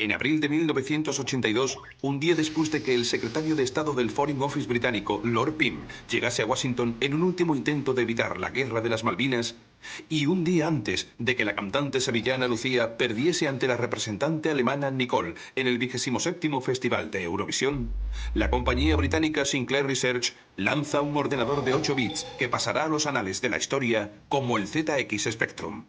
En abril de 1982, un día después de que el secretario de Estado del Foreign Office británico, Lord Pym, llegase a Washington en un último intento de evitar la Guerra de las Malvinas, y un día antes de que la cantante sevillana Lucía perdiese ante la representante alemana Nicole en el 27º Festival de Eurovisión, la compañía británica Sinclair Research lanza un ordenador de 8 bits que pasará a los anales de la historia como el ZX Spectrum.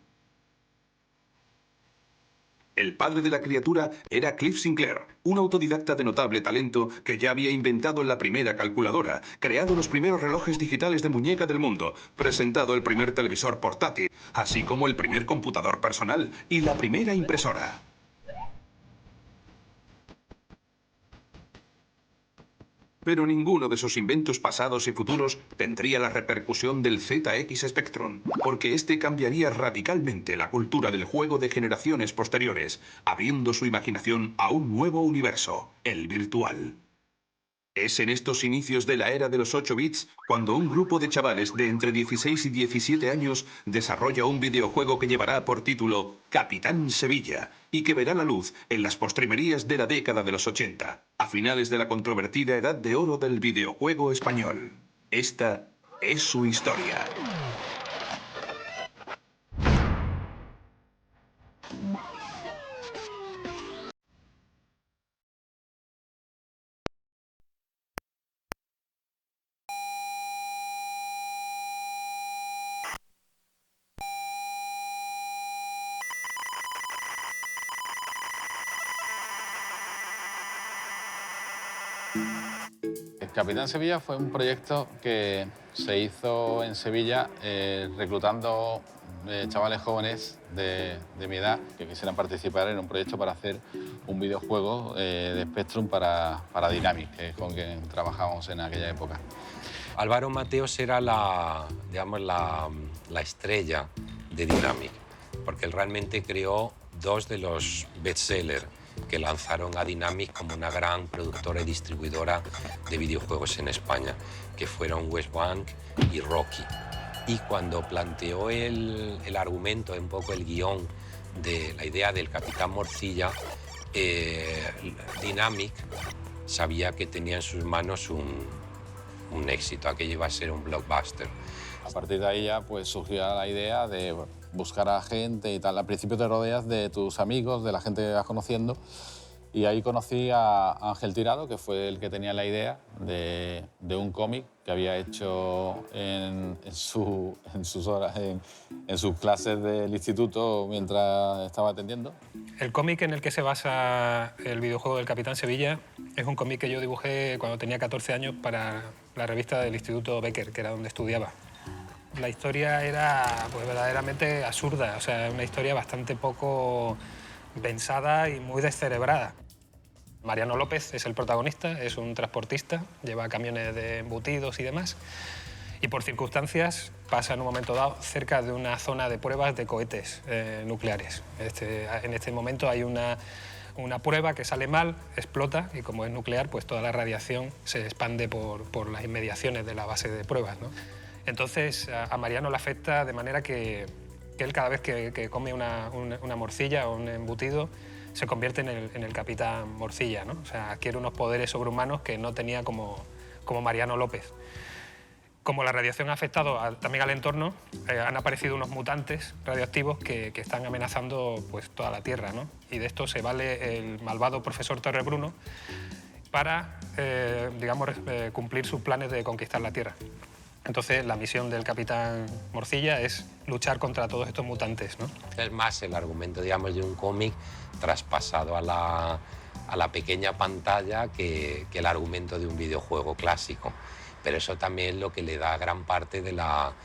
El padre de la criatura era Cliff Sinclair, un autodidacta de notable talento que ya había inventado la primera calculadora, creado los primeros relojes digitales de muñeca del mundo, presentado el primer televisor portátil, así como el primer computador personal y la primera impresora. Pero ninguno de sus inventos pasados y futuros tendría la repercusión del ZX Spectrum, porque este cambiaría radicalmente la cultura del juego de generaciones posteriores, abriendo su imaginación a un nuevo universo, el virtual. Es en estos inicios de la era de los 8 bits cuando un grupo de chavales de entre 16 y 17 años desarrolla un videojuego que llevará por título Capitán Sevilla y que verá la luz en las postrimerías de la década de los 80, a finales de la controvertida edad de oro del videojuego español. Esta es su historia. El Capitán Sevilla fue un proyecto que se hizo en Sevilla reclutando chavales jóvenes de mi edad que quisieran participar en un proyecto para hacer un videojuego de Spectrum para Dynamic, que es con quien trabajábamos en aquella época. Álvaro Mateos era digamos, la estrella de Dynamic, porque él realmente creó dos de los bestsellers que lanzaron a Dynamic como una gran productora y distribuidora de videojuegos en España, que fueron West Bank y Rocky. Y cuando planteó el argumento, un poco el guión de la idea del Capitán Morcilla, Dynamic sabía que tenía en sus manos un éxito, aquello iba a ser un blockbuster. A partir de ahí ya pues surgió la idea de buscar a gente y tal. Al principio te rodeas de tus amigos, de la gente que vas conociendo, y ahí conocí a Ángel Tirado, que fue el que tenía la idea de un cómic que había hecho en sus horas, en sus clases del instituto mientras estaba atendiendo. El cómic en el que se basa el videojuego del Capitán Sevilla es un cómic que yo dibujé cuando tenía 14 años para la revista del Instituto Becker, que era donde estudiaba. La historia era pues, verdaderamente absurda, o sea, una historia bastante poco pensada y muy descerebrada. Mariano López es el protagonista, es un transportista, lleva camiones de embutidos y demás, y por circunstancias pasa en un momento dado cerca de una zona de pruebas de cohetes nucleares. En este momento hay una prueba que sale mal, explota, y como es nuclear, pues toda la radiación se expande por las inmediaciones de la base de pruebas, ¿no? Entonces a Mariano le afecta de manera que él cada vez que come una morcilla o un embutido se convierte en el Capitán Morcilla, ¿no? O sea, adquiere unos poderes sobrehumanos que no tenía como Mariano López. Como la radiación ha afectado también al entorno, han aparecido unos mutantes radioactivos que están amenazando pues, toda la Tierra, ¿no? Y de esto se vale el malvado profesor Torrebruno para digamos, cumplir sus planes de conquistar la Tierra. Entonces, la misión del Capitán Morcilla es luchar contra todos estos mutantes, ¿no? Es más el argumento, digamos, de un cómic traspasado a la pequeña pantalla que el argumento de un videojuego clásico. Pero eso también es lo que le da gran parte de la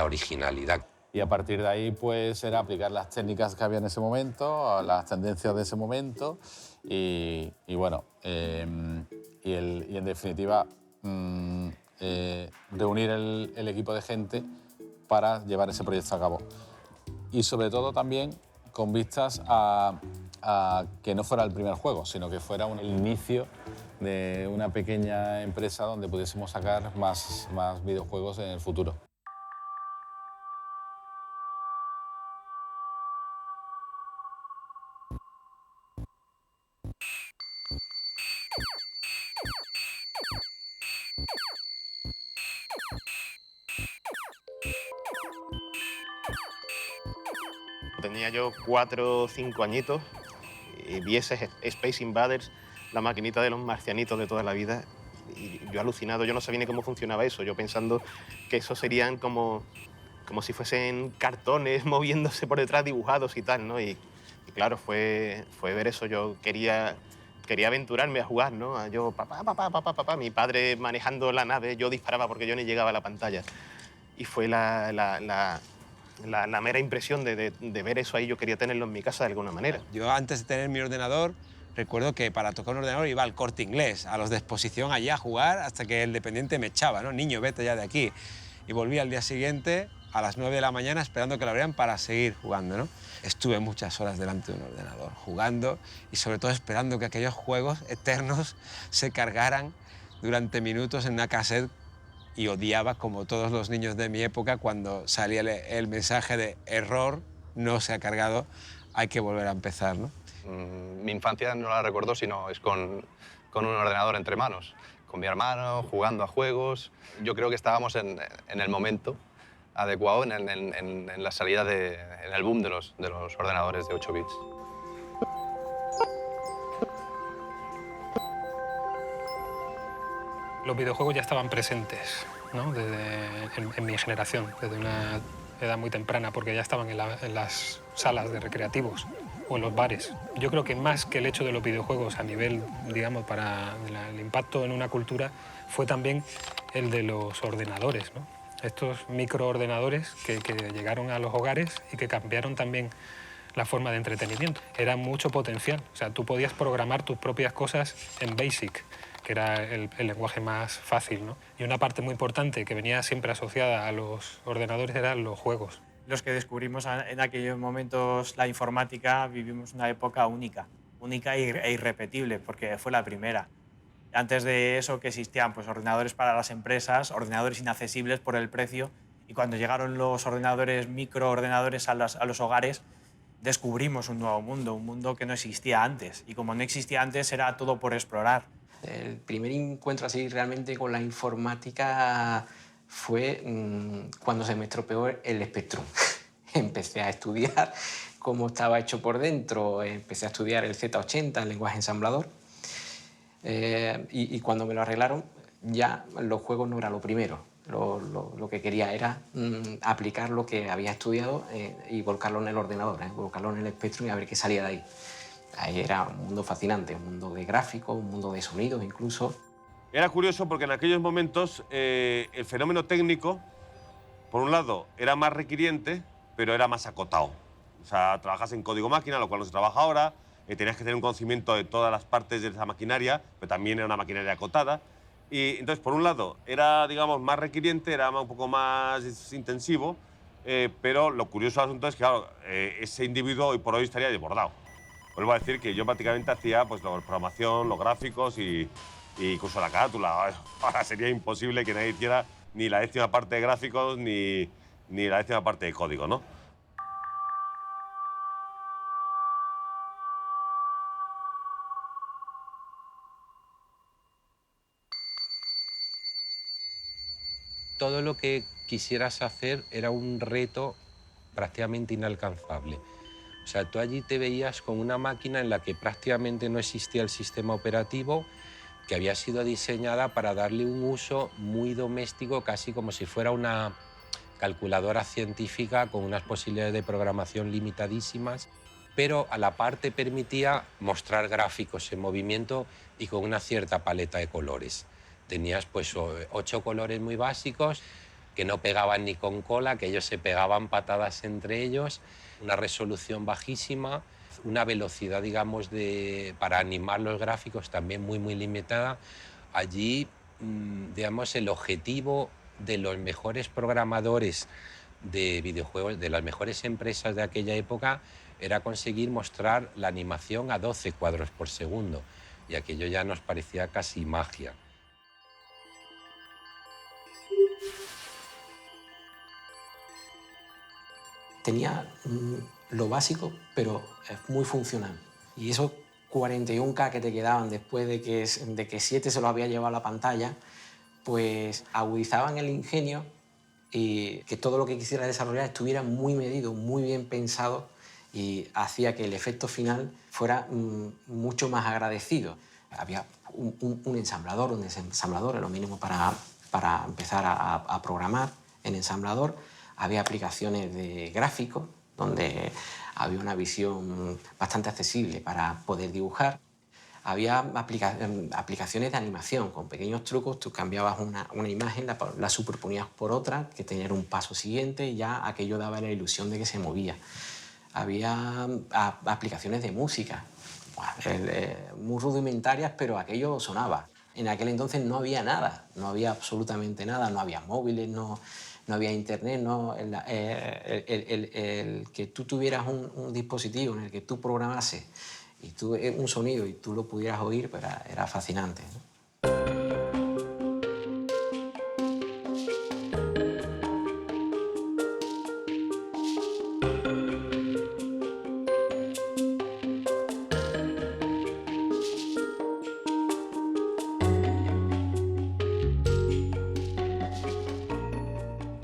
originalidad. Y a partir de ahí, pues, era aplicar las técnicas que había en ese momento, las tendencias de ese momento y bueno, y en definitiva reunir el equipo de gente para llevar ese proyecto a cabo. Y sobre todo también con vistas a que no fuera el primer juego, sino que fuera el inicio de una pequeña empresa donde pudiésemos sacar más videojuegos en el futuro. Tenía yo 4 o 5 añitos y vi ese Space Invaders, la maquinita de los marcianitos de toda la vida. Y yo alucinado, yo no sabía ni cómo funcionaba eso. Yo pensando que eso serían como si fuesen cartones moviéndose por detrás, dibujados y tal, ¿no? Y claro, fue ver eso. Yo quería aventurarme a jugar, ¿no? Yo, papá, papá, papá, papá, mi padre manejando la nave, yo disparaba porque yo ni llegaba a la pantalla. Y fue la mera impresión de ver eso ahí. Yo quería tenerlo en mi casa de alguna manera. Yo antes de tener mi ordenador, recuerdo que para tocar un ordenador iba al Corte Inglés, a los de exposición allí a jugar hasta que el dependiente me echaba, ¿no? Niño, vete ya de aquí. Y volví al día siguiente a las 9 de la mañana esperando que lo abrieran para seguir jugando, ¿no? Estuve muchas horas delante de un ordenador jugando y sobre todo esperando que aquellos juegos eternos se cargaran durante minutos en una cassette y odiaba, como todos los niños de mi época, cuando salía el mensaje de error, no se ha cargado, hay que volver a empezar, ¿no? Mi infancia no la recuerdo, sino es con un ordenador entre manos, con mi hermano, jugando a juegos. Yo creo que estábamos en el momento adecuado, en la salida, en el boom de los ordenadores de 8 bits. Los videojuegos ya estaban presentes, ¿no? en mi generación, desde una edad muy temprana, porque ya estaban en las salas de recreativos o en los bares. Yo creo que más que el hecho de los videojuegos a nivel, digamos, para el impacto en una cultura, fue también el de los ordenadores, ¿no? Estos microordenadores que llegaron a los hogares y que cambiaron también la forma de entretenimiento. Era mucho potencial, o sea, tú podías programar tus propias cosas en BASIC, que era el lenguaje más fácil, ¿no? Y una parte muy importante que venía siempre asociada a los ordenadores eran los juegos. Los que descubrimos en aquellos momentos la informática vivimos una época única e irrepetible, porque fue la primera. Antes de eso que existían pues, ordenadores para las empresas, ordenadores inaccesibles por el precio, y cuando llegaron los ordenadores, microordenadores a los hogares, descubrimos un nuevo mundo, un mundo que no existía antes. Y como no existía antes, era todo por explorar. El primer encuentro así realmente con la informática fue cuando se me estropeó el Spectrum. Empecé a estudiar cómo estaba hecho por dentro, empecé a estudiar el Z80, el lenguaje ensamblador, y cuando me lo arreglaron ya los juegos no era lo primero. Lo que quería era aplicar lo que había estudiado y volcarlo en el ordenador, volcarlo en el Spectrum y a ver qué salía de ahí. Ahí era un mundo fascinante, un mundo de gráficos, un mundo de sonidos incluso. Era curioso porque en aquellos momentos el fenómeno técnico, por un lado, era más requiriente, pero era más acotado. O sea, trabajas en código máquina, lo cual no se trabaja ahora, tenías que tener un conocimiento de todas las partes de esa maquinaria, pero también era una maquinaria acotada. Y entonces, por un lado, era, digamos, más requiriente, era un poco más intensivo, pero lo curioso del asunto es que, claro, ese individuo hoy por hoy estaría desbordado. Vuelvo a decir que yo prácticamente hacía pues, la programación, los gráficos y incluso la carátula. Ahora sería imposible que nadie hiciera ni la 10ª parte de gráficos ni la 10ª parte de código, ¿no? Todo lo que quisieras hacer era un reto prácticamente inalcanzable. O sea, tú allí te veías con una máquina en la que prácticamente no existía el sistema operativo, que había sido diseñada para darle un uso muy doméstico, casi como si fuera una calculadora científica con unas posibilidades de programación limitadísimas, pero a la par te permitía mostrar gráficos en movimiento y con una cierta paleta de colores. Tenías pues 8 colores muy básicos que no pegaban ni con cola, que ellos se pegaban patadas entre ellos, una resolución bajísima, una velocidad, digamos, para animar los gráficos también muy, muy limitada. Allí, digamos, el objetivo de los mejores programadores de videojuegos, de las mejores empresas de aquella época, era conseguir mostrar la animación a 12 cuadros por segundo. Y aquello ya nos parecía casi magia. Tenía lo básico, pero muy funcional. Y esos 41K que te quedaban después de que 7 se los había llevado a la pantalla, pues agudizaban el ingenio y que todo lo que quisiera desarrollar estuviera muy medido, muy bien pensado y hacía que el efecto final fuera mucho más agradecido. Había un ensamblador, lo mínimo para empezar a programar en ensamblador. Había aplicaciones de gráficos, donde había una visión bastante accesible para poder dibujar. Había aplicaciones de animación, con pequeños trucos. Tú cambiabas una imagen, la superponías por otra, que tenía un paso siguiente, y ya aquello daba la ilusión de que se movía. Había aplicaciones de música, muy rudimentarias, pero aquello sonaba. En aquel entonces no había nada, no había absolutamente nada, no había móviles, no había internet, el que tú tuvieras un dispositivo en el que tú programases y un sonido y tú lo pudieras oír, pues era fascinante, ¿no?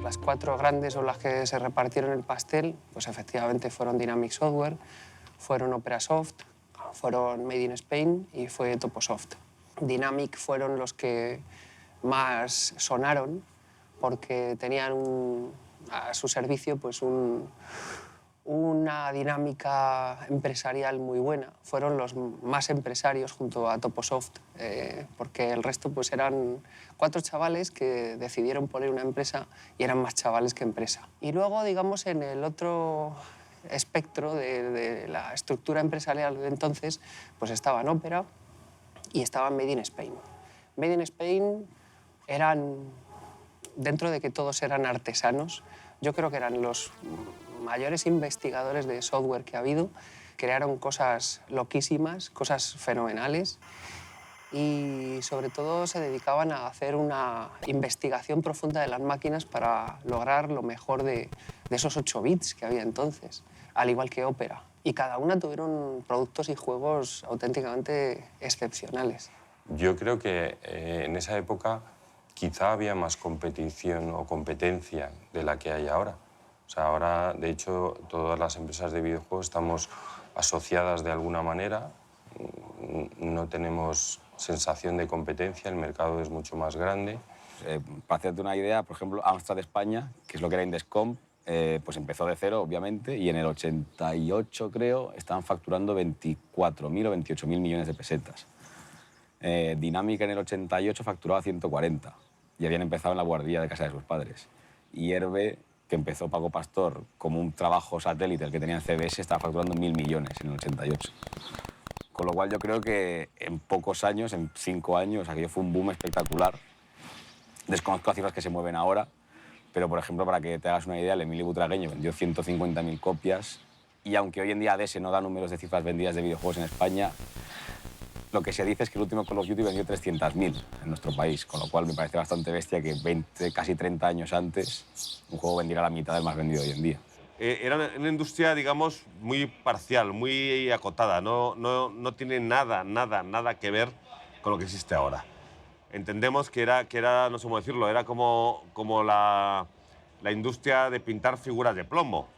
Las 4 grandes o las que se repartieron el pastel, pues efectivamente fueron Dynamic Software, fueron Operasoft, fueron Made in Spain y fue Toposoft. Dynamic fueron los que más sonaron porque tenían a su servicio pues una dinámica empresarial muy buena. Fueron los más empresarios junto a Toposoft, porque el resto pues eran 4 chavales que decidieron poner una empresa y eran más chavales que empresa. Y luego, digamos, en el otro espectro de la estructura empresarial de entonces, pues estaban Opera y estaban Made in Spain. Made in Spain eran, dentro de que todos eran artesanos, yo creo que eran los mayores investigadores de software que ha habido. Crearon cosas loquísimas, cosas fenomenales y sobre todo se dedicaban a hacer una investigación profunda de las máquinas para lograr lo mejor de esos 8 bits que había entonces, al igual que Opera. Y cada una tuvieron productos y juegos auténticamente excepcionales. Yo creo que en esa época quizá había más competición o competencia de la que hay ahora. O sea, ahora, de hecho, todas las empresas de videojuegos estamos asociadas de alguna manera, no tenemos sensación de competencia, el mercado es mucho más grande. Para hacerte una idea, por ejemplo, Amstrad España, que es lo que era Indescom, pues empezó de cero, obviamente, y en el 88, creo, estaban facturando 24.000 o 28.000 millones de pesetas. Dinámica en el 88 facturaba 140 y habían empezado en la guardería de casa de sus padres. Y Herbe, que empezó Paco Pastor como un trabajo satélite, el que tenía en CBS, estaba facturando 1.000 millones en el 88. Con lo cual yo creo que en pocos años, en 5 años, aquello fue un boom espectacular. Desconozco las cifras que se mueven ahora, pero por ejemplo, para que te hagas una idea, el Emilio Butragueño vendió 150.000 copias y aunque hoy en día ADS no da números de cifras vendidas de videojuegos en España, lo que se dice es que el último Call of Duty vendió 300.000 en nuestro país, con lo cual me parece bastante bestia que 20, casi 30 años antes un juego vendiera la mitad del más vendido hoy en día. Era una industria, digamos, muy parcial, muy acotada. No tiene nada que ver con lo que existe ahora. Entendemos que era no sé cómo decirlo, era como la industria de pintar figuras de plomo.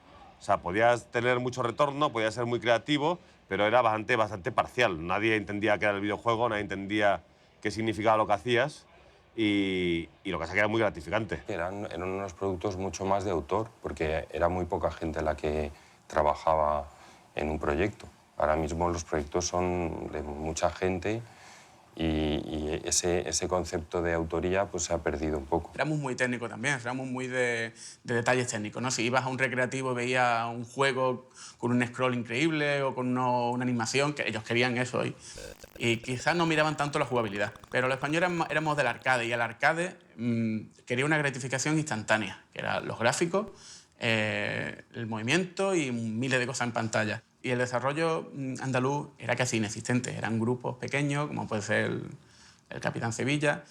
O sea, podías tener mucho retorno, podías ser muy creativo, pero era bastante parcial. Nadie entendía qué era el videojuego, nadie entendía qué significaba lo que hacías y lo que pasa es que era muy gratificante. Eran unos productos mucho más de autor, porque era muy poca gente la que trabajaba en un proyecto. Ahora mismo los proyectos son de mucha gente y ese concepto de autoría pues, se ha perdido un poco. Éramos muy técnicos también, éramos muy de detalles técnicos, ¿no? Si ibas a un recreativo y veías un juego con un scroll increíble o con una animación, que ellos querían eso. Y quizás no miraban tanto la jugabilidad. Pero los españoles éramos del arcade y el arcade quería una gratificación instantánea, que eran los gráficos, el movimiento y miles de cosas en pantalla. Y el desarrollo andaluz era casi inexistente. Eran grupos pequeños, como puede ser el Capitán Sevilla,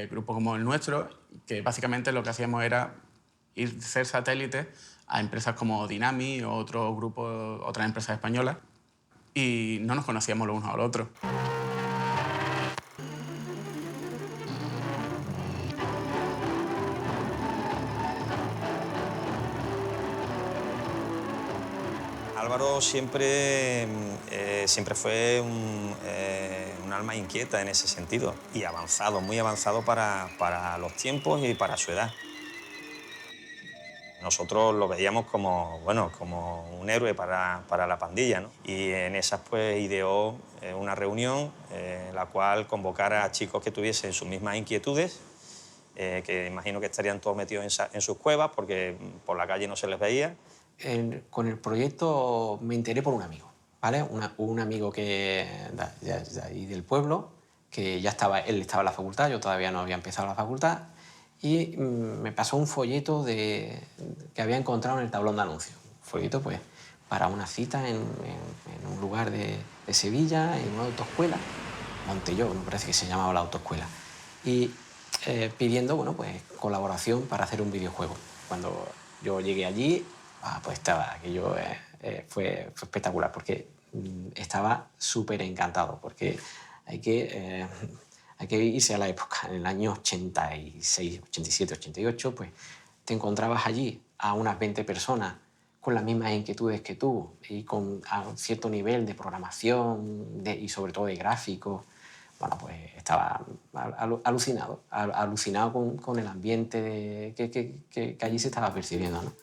grupos como el nuestro, que básicamente lo que hacíamos era ser satélites a empresas como Dynamic o otros grupos, otras empresas españolas, y no nos conocíamos los unos a los otros. A Álvaro siempre fue un alma inquieta en ese sentido y avanzado, muy avanzado para los tiempos y para su edad. Nosotros lo veíamos como, bueno, como un héroe para la pandilla, ¿no? Y en esas pues ideó una reunión en la cual convocara a chicos que tuviesen sus mismas inquietudes, que imagino que estarían todos metidos en sus cuevas porque por la calle no se les veía. Con el proyecto me enteré por un amigo, ¿vale? Un amigo que de ahí del pueblo, que ya estaba, él estaba en la facultad, yo todavía no había empezado la facultad, y me pasó un folleto que había encontrado en el tablón de anuncios. Un folleto, pues, para una cita en un lugar de Sevilla, en una autoescuela, Montelló, me parece que se llamaba la autoescuela, y pidiendo, bueno, pues, colaboración para hacer un videojuego. Cuando yo llegué allí, pues estaba aquello, fue espectacular, porque estaba súper encantado, porque hay que irse a la época. En el año 86, 87, 88, pues te encontrabas allí a unas 20 personas con las mismas inquietudes que tú y con un cierto nivel de programación y sobre todo de gráficos. Bueno, pues estaba alucinado con el ambiente que allí se estaba percibiendo, ¿no?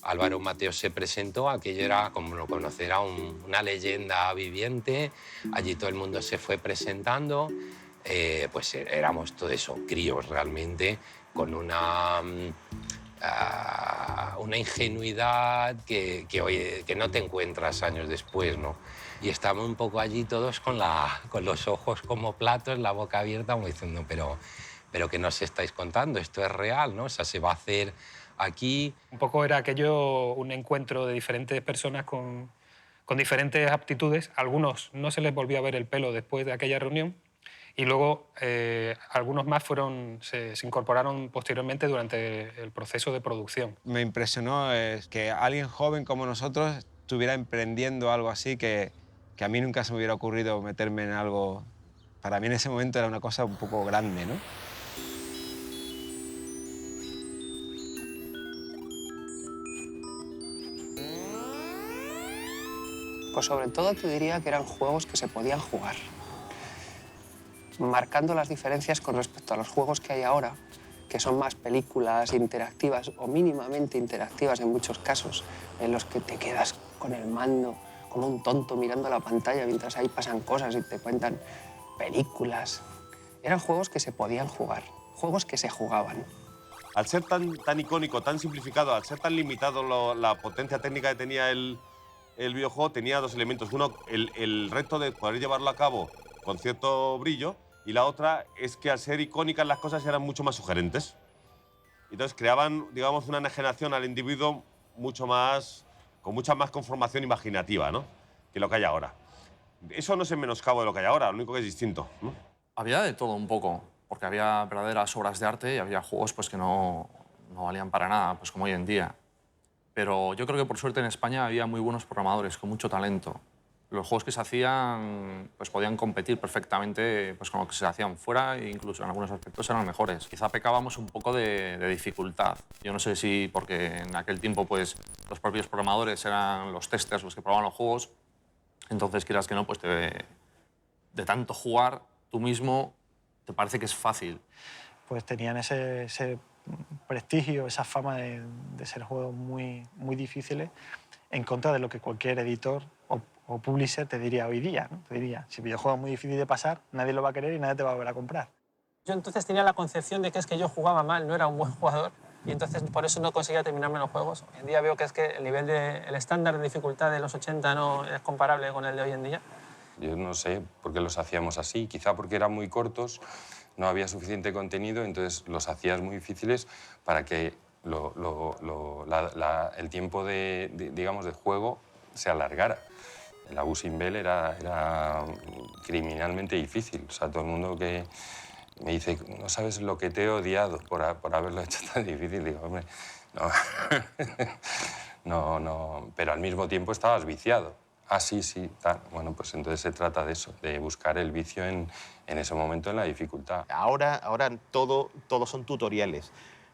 Álvaro Mateo se presentó, aquello era, como lo conocerá, una leyenda viviente. Allí todo el mundo se fue presentando. Pues éramos todo eso, críos realmente, con una ingenuidad que no te encuentras años después, ¿no? Y estábamos un poco allí todos con los ojos como platos, la boca abierta, como diciendo, pero ¿qué nos estáis contando? Esto es real, ¿no? O sea, se va a hacer aquí. Un poco era aquello un encuentro de diferentes personas con diferentes aptitudes. A algunos no se les volvió a ver el pelo después de aquella reunión y luego algunos más se incorporaron posteriormente durante el proceso de producción. Me impresionó que alguien joven como nosotros estuviera emprendiendo algo así que a mí nunca se me hubiera ocurrido meterme en algo. Para mí en ese momento era una cosa un poco grande, ¿no? Pues sobre todo te diría que eran juegos que se podían jugar, marcando las diferencias con respecto a los juegos que hay ahora, que son más películas interactivas o mínimamente interactivas en muchos casos, en los que te quedas con el mando como un tonto mirando la pantalla mientras ahí pasan cosas y te cuentan películas. Eran juegos que se podían jugar, juegos que se jugaban. Al ser tan icónico, tan simplificado, al ser tan limitado la potencia técnica que tenía el videojuego, tenía dos elementos. Uno, el reto de poder llevarlo a cabo con cierto brillo, y la otra es que al ser icónicas las cosas eran mucho más sugerentes. Entonces creaban, digamos, una enajenación al individuo con mucha más conformación imaginativa, ¿no?, que lo que hay ahora. Eso no es en menoscabo de lo que hay ahora, lo único que es distinto, ¿no? Había de todo un poco, porque había verdaderas obras de arte y había juegos pues, que no valían para nada, pues como hoy en día. Pero yo creo que por suerte en España había muy buenos programadores con mucho talento. Los juegos que se hacían pues podían competir perfectamente pues, con lo que se hacían fuera e incluso en algunos aspectos eran mejores. Quizá pecábamos un poco de dificultad. Yo no sé si porque en aquel tiempo pues, los propios programadores eran los testers los que probaban los juegos, entonces quieras que no, pues de tanto jugar tú mismo te parece que es fácil. Pues tenían ese prestigio, esa fama de ser juegos muy difíciles en contra de lo que cualquier editor o publisher te diría hoy día, ¿no? Te diría, si el videojuego es muy difícil de pasar, nadie lo va a querer y nadie te va a volver a comprar. Yo entonces tenía la concepción de que es que yo jugaba mal, no era un buen jugador, y entonces por eso no conseguía terminarme los juegos. Hoy en día veo que es que el estándar de dificultad de los 80 no es comparable con el de hoy en día. Yo no sé por qué los hacíamos así, quizá porque eran muy cortos, no había suficiente contenido, entonces los hacías muy difíciles para que el tiempo digamos, de juego se alargara. El Abusin Bell era criminalmente difícil. O sea, todo el mundo que me dice, no sabes lo que te he odiado por haberlo hecho tan difícil. Digo, hombre, no. Pero al mismo tiempo estabas viciado. Ah, sí, tal. Bueno, pues entonces se trata de eso, de buscar el vicio en ese momento en la dificultad. Ahora todo son tutoriales,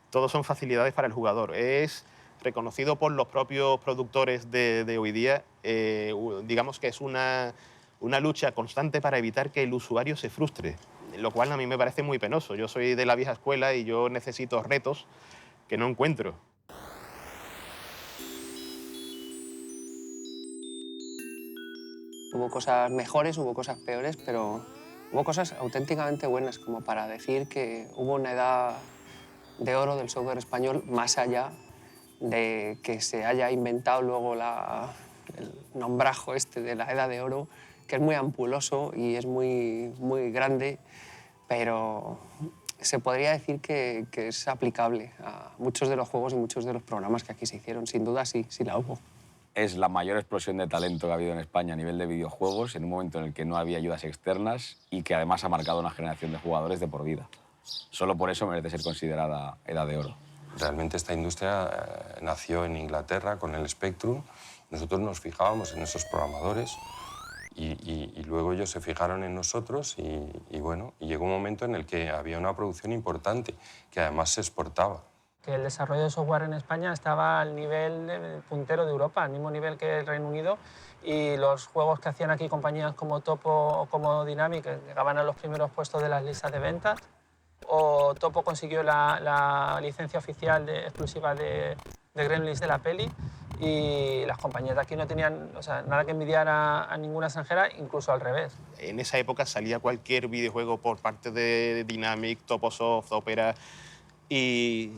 todo son facilidades para el jugador. Es reconocido por los propios productores de hoy día, digamos que es una lucha constante para evitar que el usuario se frustre, lo cual a mí me parece muy penoso. Yo soy de la vieja escuela y yo necesito retos que no encuentro. Hubo cosas mejores, hubo cosas peores, pero hubo cosas auténticamente buenas, como para decir que hubo una edad de oro del software español, más allá de que se haya inventado luego el nombrajo este de la edad de oro, que es muy ampuloso y es muy grande, pero se podría decir que es aplicable a muchos de los juegos y muchos de los programas que aquí se hicieron. Sin duda sí la hubo. Es la mayor explosión de talento que ha habido en España a nivel de videojuegos en un momento en el que no había ayudas externas y que además ha marcado una generación de jugadores de por vida. Solo por eso merece ser considerada edad de oro. Realmente esta industria nació en Inglaterra con el Spectrum. Nosotros nos fijábamos en esos programadores y luego ellos se fijaron en nosotros y bueno, y llegó un momento en el que había una producción importante que además se exportaba. Que el desarrollo de software en España estaba al nivel puntero de Europa, al mismo nivel que el Reino Unido, y los juegos que hacían aquí compañías como Topo o como Dynamic llegaban a los primeros puestos de las listas de ventas, o Topo consiguió la licencia oficial exclusiva de Gremlins de la peli, y las compañías de aquí no tenían nada que envidiar a ninguna extranjera, incluso al revés. En esa época salía cualquier videojuego por parte de Dynamic, Toposoft, Opera, y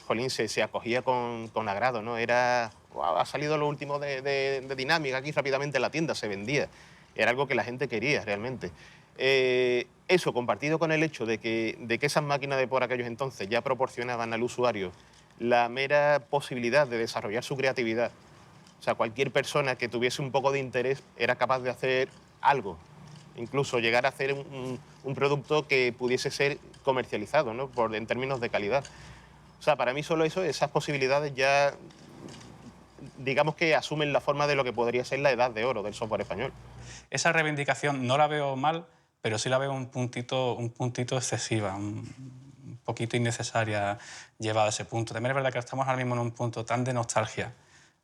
jolín, se acogía con agrado, ¿no? Era, wow, ha salido lo último de Dynamic, aquí rápidamente en la tienda se vendía. Era algo que la gente quería realmente. Eso, compartido con el hecho de que esas máquinas de por aquellos entonces ya proporcionaban al usuario la mera posibilidad de desarrollar su creatividad. O sea, cualquier persona que tuviese un poco de interés era capaz de hacer algo, incluso llegar a hacer un producto que pudiese ser comercializado, ¿no? En términos de calidad. O sea, para mí solo eso, esas posibilidades ya, digamos que asumen la forma de lo que podría ser la edad de oro del software español. Esa reivindicación no la veo mal, pero sí la veo un puntito excesiva, un poquito innecesaria llevada a ese punto. También es verdad que estamos ahora mismo en un punto tan de nostalgia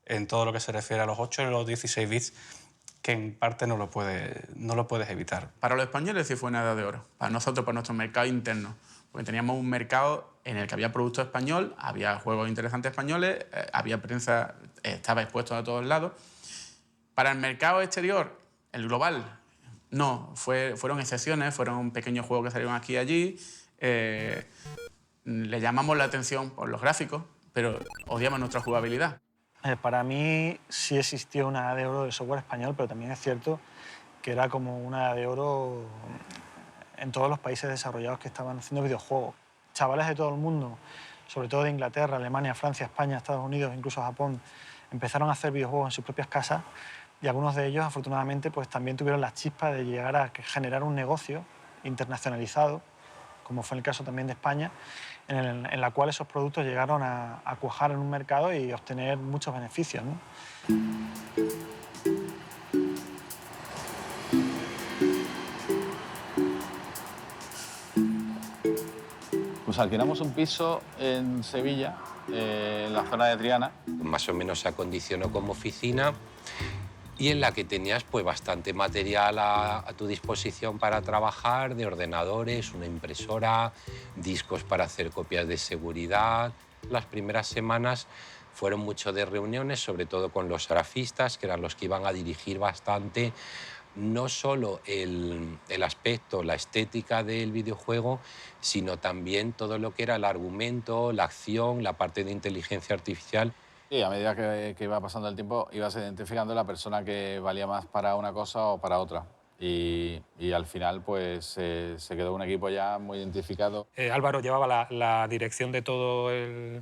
en todo lo que se refiere a los 8 y los 16 bits que en parte no lo puedes evitar. Para los españoles sí fue una edad de oro. Para nosotros, para nuestro mercado interno. Porque teníamos un mercado en el que había producto español, había juegos interesantes españoles, había prensa, estaba expuesto a todos lados. Para el mercado exterior, el global, no. Fueron excepciones, fueron pequeños juegos que salieron aquí y allí. Le llamamos la atención por los gráficos, pero odiamos nuestra jugabilidad. Para mí sí existió una edad de oro del software español, pero también es cierto que era como una edad de oro en todos los países desarrollados que estaban haciendo videojuegos. Chavales de todo el mundo, sobre todo de Inglaterra, Alemania, Francia, España, Estados Unidos, incluso Japón, empezaron a hacer videojuegos en sus propias casas y algunos de ellos, afortunadamente, pues también tuvieron la chispa de llegar a generar un negocio internacionalizado, como fue el caso también de España, en la cual esos productos llegaron a cuajar en un mercado y obtener muchos beneficios, ¿no? Pues alquilamos un piso en Sevilla, en la zona de Triana. Más o menos se acondicionó como oficina y en la que tenías pues bastante material a tu disposición para trabajar, de ordenadores, una impresora, discos para hacer copias de seguridad. Las primeras semanas fueron mucho de reuniones, sobre todo con los grafistas, que eran los que iban a dirigir bastante no solo el aspecto, la estética del videojuego, sino también todo lo que era el argumento, la acción, la parte de inteligencia artificial. Y a medida que iba pasando el tiempo, ibas identificando la persona que valía más para una cosa o para otra. Y al final, pues, se quedó un equipo ya muy identificado. Álvaro llevaba la dirección de todo el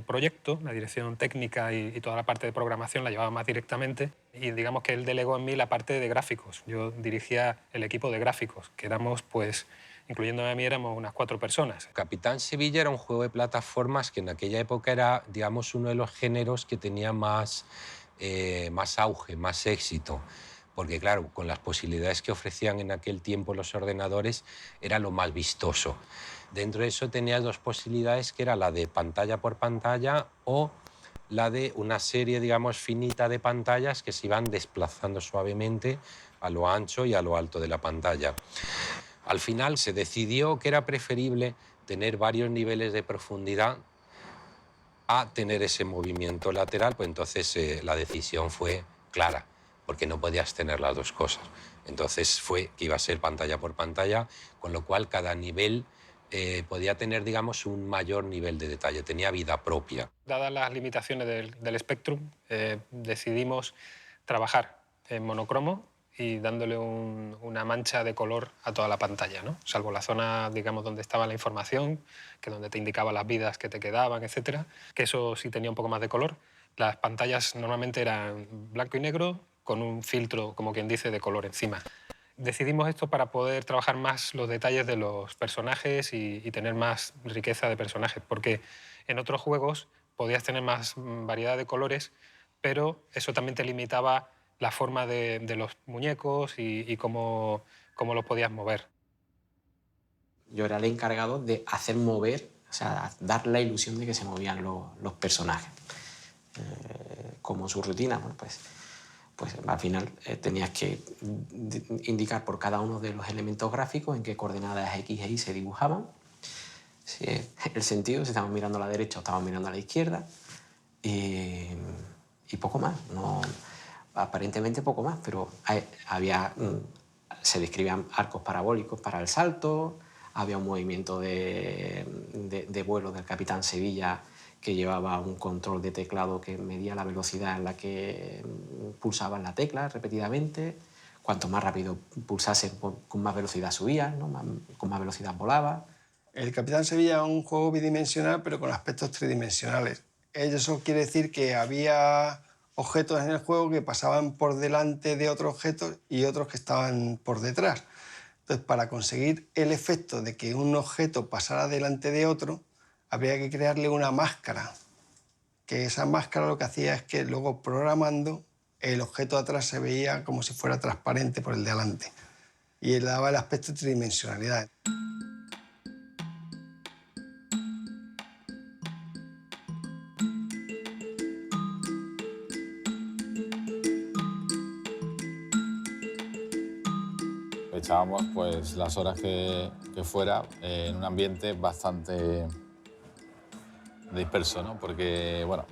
proyecto, la dirección técnica y toda la parte de programación la llevaba más directamente. Y digamos que él delegó en mí la parte de gráficos. Yo dirigía el equipo de gráficos, que éramos, pues, incluyéndome a mí, éramos unas 4 personas. Capitán Sevilla era un juego de plataformas que en aquella época era, digamos, uno de los géneros que tenía más auge, más éxito. Porque, claro, con las posibilidades que ofrecían en aquel tiempo los ordenadores, era lo más vistoso. Dentro de eso tenías 2 posibilidades, que era la de pantalla por pantalla o la de una serie, digamos, finita de pantallas que se iban desplazando suavemente a lo ancho y a lo alto de la pantalla. Al final se decidió que era preferible tener varios niveles de profundidad a tener ese movimiento lateral, pues entonces la decisión fue clara, porque no podías tener las dos cosas. Entonces fue que iba a ser pantalla por pantalla, con lo cual cada nivel podía tener, digamos, un mayor nivel de detalle, tenía vida propia. Dadas las limitaciones del Spectrum, decidimos trabajar en monocromo y dándole una mancha de color a toda la pantalla, ¿no? Salvo la zona, digamos, donde estaba la información, que donde te indicaba las vidas que te quedaban, etcétera, que eso sí tenía un poco más de color. Las pantallas normalmente eran blanco y negro con un filtro, como quien dice, de color encima. Decidimos esto para poder trabajar más los detalles de los personajes y tener más riqueza de personajes, porque en otros juegos podías tener más variedad de colores, pero eso también te limitaba la forma de los muñecos y cómo los podías mover. Yo era el encargado de hacer mover, o sea, dar la ilusión de que se movían los personajes. Como su rutina, bueno, pues al final tenías que indicar por cada uno de los elementos gráficos en qué coordenadas X e Y se dibujaban. Sí, el sentido, si estaban mirando a la derecha o estaban mirando a la izquierda. Y poco más. No, aparentemente poco más, pero se describían arcos parabólicos para el salto, había un movimiento de vuelo del Capitán Sevilla que llevaba un control de teclado que medía la velocidad en la que pulsaban la tecla repetidamente. Cuanto más rápido pulsase, con más velocidad subía, ¿no? Con más velocidad volaba. El Capitán Sevilla es un juego bidimensional, pero con aspectos tridimensionales. Eso quiere decir que había objetos en el juego que pasaban por delante de otros objetos y otros que estaban por detrás. Entonces, para conseguir el efecto de que un objeto pasara delante de otro, habría que crearle una máscara, que esa máscara lo que hacía es que luego programando el objeto de atrás se veía como si fuera transparente por el de adelante y le daba el aspecto de tridimensionalidad. Echábamos pues las horas que fuera en un ambiente bastante disperso, ¿no? Porque, bueno,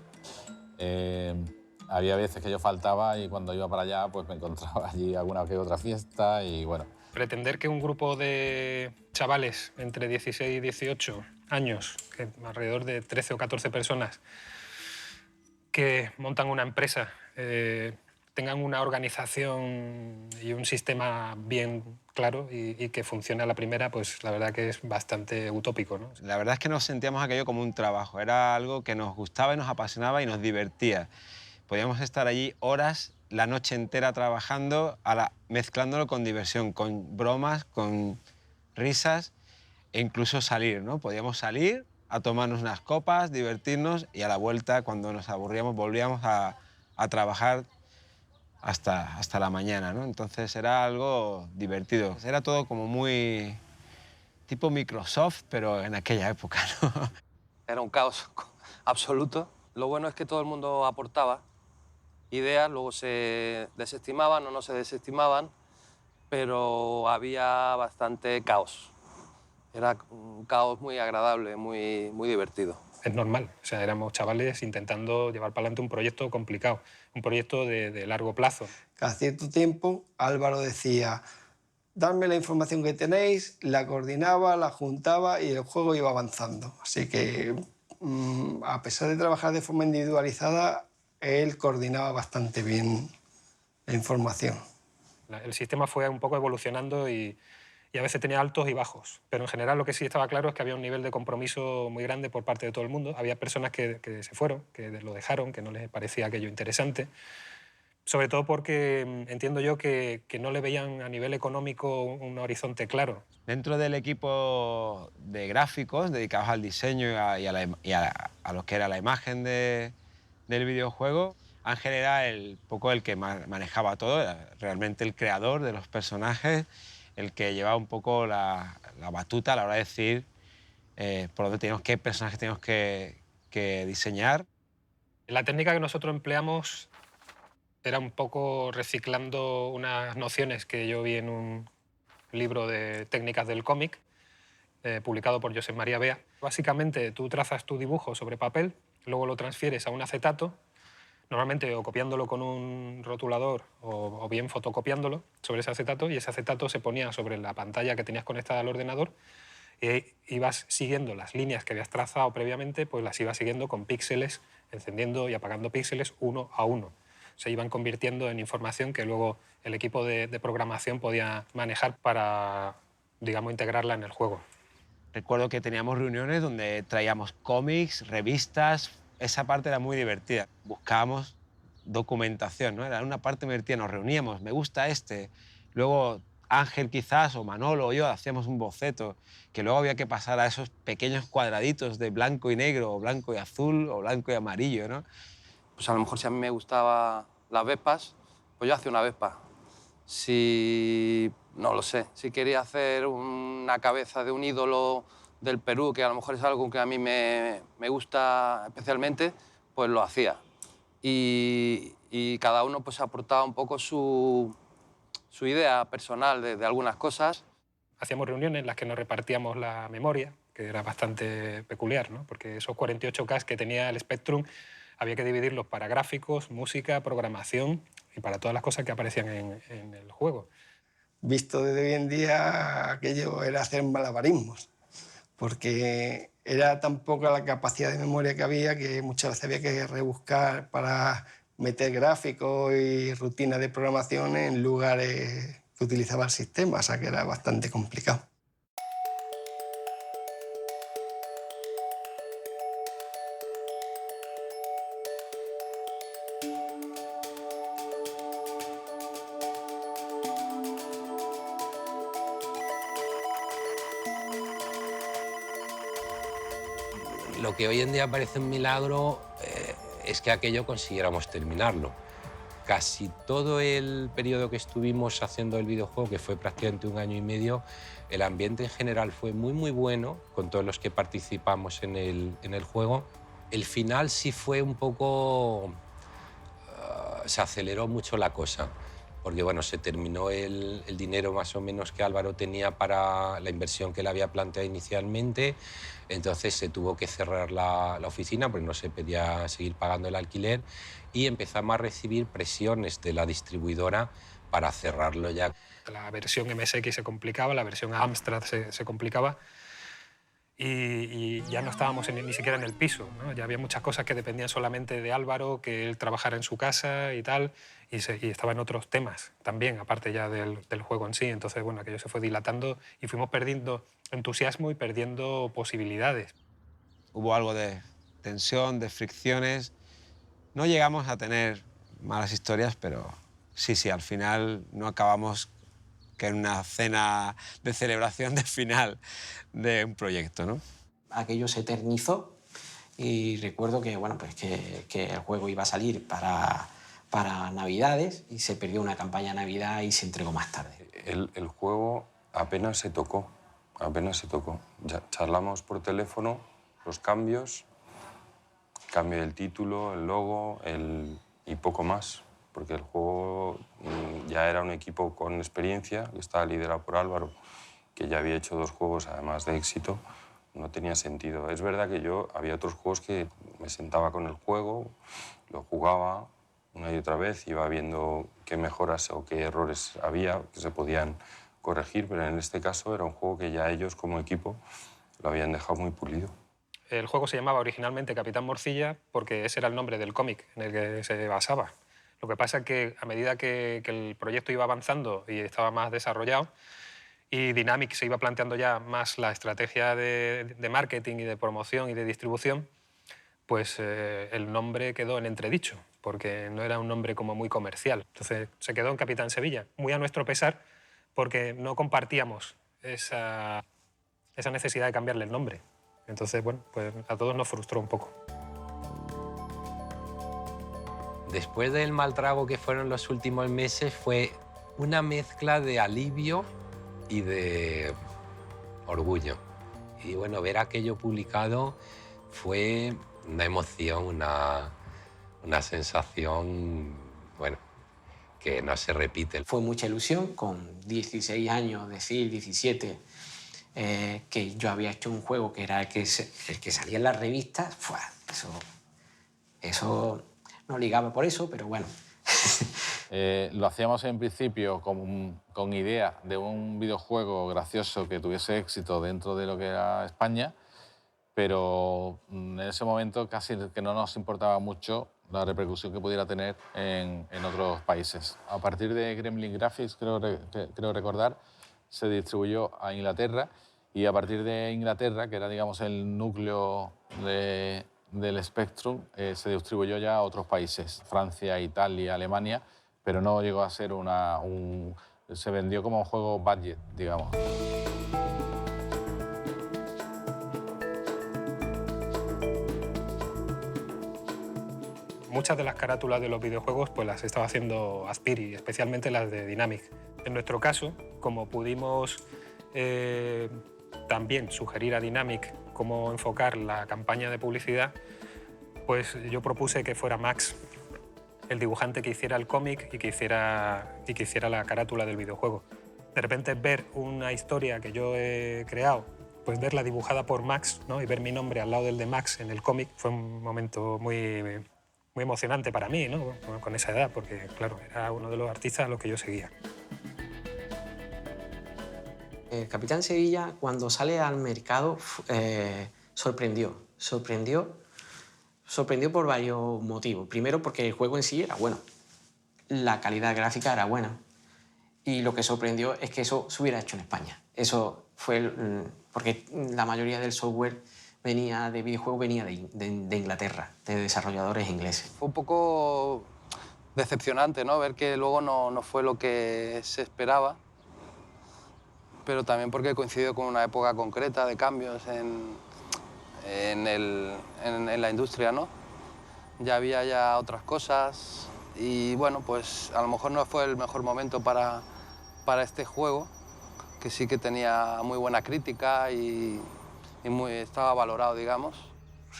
había veces que yo faltaba y cuando iba para allá pues me encontraba allí alguna que otra fiesta y, bueno. Pretender que un grupo de chavales entre 16 y 18 años, que alrededor de 13 o 14 personas, que montan una empresa, tengan una organización y un sistema bien claro y que funcione a la primera, pues la verdad que es bastante utópico, ¿no? La verdad es que nos sentíamos aquello como un trabajo, era algo que nos gustaba y nos apasionaba y nos divertía. Podíamos estar allí horas, la noche entera trabajando, mezclándolo con diversión, con bromas, con risas e incluso salir, ¿no? Podíamos salir a tomarnos unas copas, divertirnos y a la vuelta, cuando nos aburríamos, volvíamos a trabajar hasta la mañana, ¿no? Entonces era algo divertido. Era todo como muy tipo Microsoft, pero en aquella época, ¿no? Era un caos absoluto. Lo bueno es que todo el mundo aportaba ideas, luego se desestimaban o no se desestimaban, pero había bastante caos. Era un caos muy agradable, muy divertido. Es normal, o sea, éramos chavales intentando llevar para adelante un proyecto complicado, un proyecto de largo plazo. Cada cierto tiempo Álvaro decía, dadme la información que tenéis, la coordinaba, la juntaba y el juego iba avanzando. Así que, a pesar de trabajar de forma individualizada, él coordinaba bastante bien la información. El sistema fue un poco evolucionando y a veces tenía altos y bajos, pero en general lo que sí estaba claro es que había un nivel de compromiso muy grande por parte de todo el mundo. Había personas que se fueron, que lo dejaron, que no les parecía aquello interesante, sobre todo porque entiendo yo que no le veían a nivel económico un horizonte claro. Dentro del equipo de gráficos dedicados al diseño y a lo que era la imagen del videojuego, Ángel era el que manejaba todo, era realmente el creador de los personajes, el que llevaba un poco la batuta a la hora de decir por dónde qué personajes tenemos que diseñar. La técnica que nosotros empleamos era un poco reciclando unas nociones que yo vi en un libro de técnicas del cómic, publicado por Josep María Bea. Básicamente, tú trazas tu dibujo sobre papel, luego lo transfieres a un acetato, normalmente o copiándolo con un rotulador o bien fotocopiándolo sobre ese acetato, y ese acetato se ponía sobre la pantalla que tenías conectada al ordenador y ibas siguiendo las líneas que habías trazado previamente, pues las ibas siguiendo con píxeles, encendiendo y apagando píxeles uno a uno. Se iban convirtiendo en información que luego el equipo de programación podía manejar para, digamos, integrarla en el juego. Recuerdo que teníamos reuniones donde traíamos cómics, revistas. Esa parte era muy divertida. Buscábamos documentación, ¿no? Era una parte divertida. Nos reuníamos, me gusta este. Luego Ángel quizás, o Manolo o yo, hacíamos un boceto que luego había que pasar a esos pequeños cuadraditos de blanco y negro, o blanco y azul, o blanco y amarillo, ¿no? Pues a lo mejor si a mí me gustaban las Vespas, pues yo hacía una Vespa. Si, no lo sé, si quería hacer una cabeza de un ídolo del Perú, que a lo mejor es algo que a mí me gusta especialmente, pues lo hacía. Y cada uno pues aportaba un poco su idea personal de algunas cosas. Hacíamos reuniones en las que nos repartíamos la memoria, que era bastante peculiar, ¿no? Porque esos 48K que tenía el Spectrum había que dividirlos para gráficos, música, programación y para todas las cosas que aparecían en el juego. Visto desde hoy en día, aquello era hacer malabarismos, porque era tan poca la capacidad de memoria que había que muchas veces había que rebuscar para meter gráficos y rutinas de programación en lugares que utilizaba el sistema, o sea que era bastante complicado. Lo que hoy en día parece un milagro es que aquello consiguiéramos terminarlo. Casi todo el periodo que estuvimos haciendo el videojuego, que fue prácticamente 1 año y medio, el ambiente en general fue muy bueno con todos los que participamos en el juego. El final sí fue un poco... se aceleró mucho la cosa, porque bueno, se terminó el dinero más o menos que Álvaro tenía para la inversión que él había planteado inicialmente, entonces se tuvo que cerrar la oficina porque no se podía seguir pagando el alquiler y empezamos a recibir presiones de la distribuidora para cerrarlo ya. La versión MSX se complicaba, la versión Amstrad se complicaba y ya no estábamos ni siquiera en el piso, ¿no? Ya había muchas cosas que dependían solamente de Álvaro, que él trabajara en su casa y tal, y estaba en otros temas también, aparte ya del juego en sí. Entonces, bueno, aquello se fue dilatando y fuimos perdiendo entusiasmo y perdiendo posibilidades. Hubo algo de tensión, de fricciones. No llegamos a tener malas historias, pero sí, al final no acabamos que en una cena de celebración de final de un proyecto, ¿no? Aquello se eternizó y recuerdo que, bueno, pues que el juego iba a salir para Navidades y se perdió una campaña de Navidad y se entregó más tarde. El juego apenas se tocó. Ya charlamos por teléfono los cambios, cambio del título, el logo y poco más, porque el juego ya era un equipo con experiencia, que estaba liderado por Álvaro, que ya había hecho 2 juegos además de éxito, no tenía sentido. Es verdad que yo había otros juegos que me sentaba con el juego, lo jugaba una y otra vez, iba viendo qué mejoras o qué errores había que se podían corregir, pero en este caso era un juego que ya ellos como equipo lo habían dejado muy pulido. El juego se llamaba originalmente Capitán Morcilla porque ese era el nombre del cómic en el que se basaba. Lo que pasa es que a medida que el proyecto iba avanzando y estaba más desarrollado y Dynamic se iba planteando ya más la estrategia de marketing y de promoción y de distribución, pues el nombre quedó en entredicho, porque no era un nombre como muy comercial. Entonces se quedó en Capitán Sevilla, muy a nuestro pesar, porque no compartíamos esa necesidad de cambiarle el nombre. Entonces, bueno, pues a todos nos frustró un poco. Después del mal trago que fueron los últimos meses, fue una mezcla de alivio y de orgullo. Y bueno, ver aquello publicado fue una emoción, Una sensación, bueno, que no se repite. Fue mucha ilusión, con 16 años, decir 17, que yo había hecho un juego que era el que salía en las revistas. Eso no ligaba por eso, pero bueno. Lo hacíamos en principio con idea de un videojuego gracioso que tuviese éxito dentro de lo que era España, pero en ese momento casi que no nos importaba mucho la repercusión que pudiera tener en otros países. A partir de Gremlin Graphics, creo recordar, se distribuyó a Inglaterra, y a partir de Inglaterra, que era digamos el núcleo del Spectrum, se distribuyó ya a otros países, Francia, Italia, Alemania, pero no llegó a ser se vendió como un juego budget, digamos. Muchas de las carátulas de los videojuegos pues las estaba haciendo Aspiri, especialmente las de Dynamic. En nuestro caso, como pudimos también sugerir a Dynamic cómo enfocar la campaña de publicidad, pues yo propuse que fuera Max el dibujante que hiciera el cómic y que hiciera la carátula del videojuego. De repente ver una historia que yo he creado, pues verla dibujada por Max, ¿no? Y ver mi nombre al lado del de Max en el cómic fue un momento muy emocionante para mí, ¿no? Con esa edad, porque claro, era uno de los artistas a los que yo seguía. El Capitán Sevilla, cuando sale al mercado, sorprendió por varios motivos. Primero, porque el juego en sí era bueno, la calidad gráfica era buena, y lo que sorprendió es que eso se hubiera hecho en España. Eso fue porque la mayoría del software de videojuegos venía de Inglaterra, de desarrolladores ingleses. Fue un poco decepcionante, ¿no? Ver que luego no fue lo que se esperaba, pero también porque coincidió con una época concreta de cambios en la industria, ¿no? Ya había otras cosas y bueno, pues a lo mejor no fue el mejor momento para este juego, que sí que tenía muy buena crítica y estaba valorado, digamos.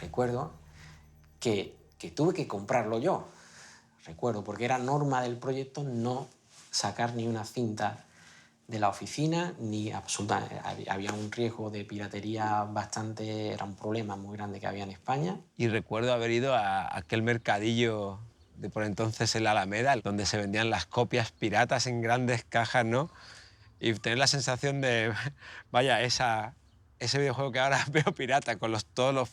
Recuerdo que tuve que comprarlo yo, porque era norma del proyecto no sacar ni una cinta de la oficina, ni absolutamente. Había un riesgo de piratería era un problema muy grande que había en España. Y recuerdo haber ido a aquel mercadillo de por entonces en la Alameda, donde se vendían las copias piratas en grandes cajas, ¿no? Y tener la sensación de, vaya, ese videojuego que ahora veo pirata, con todos los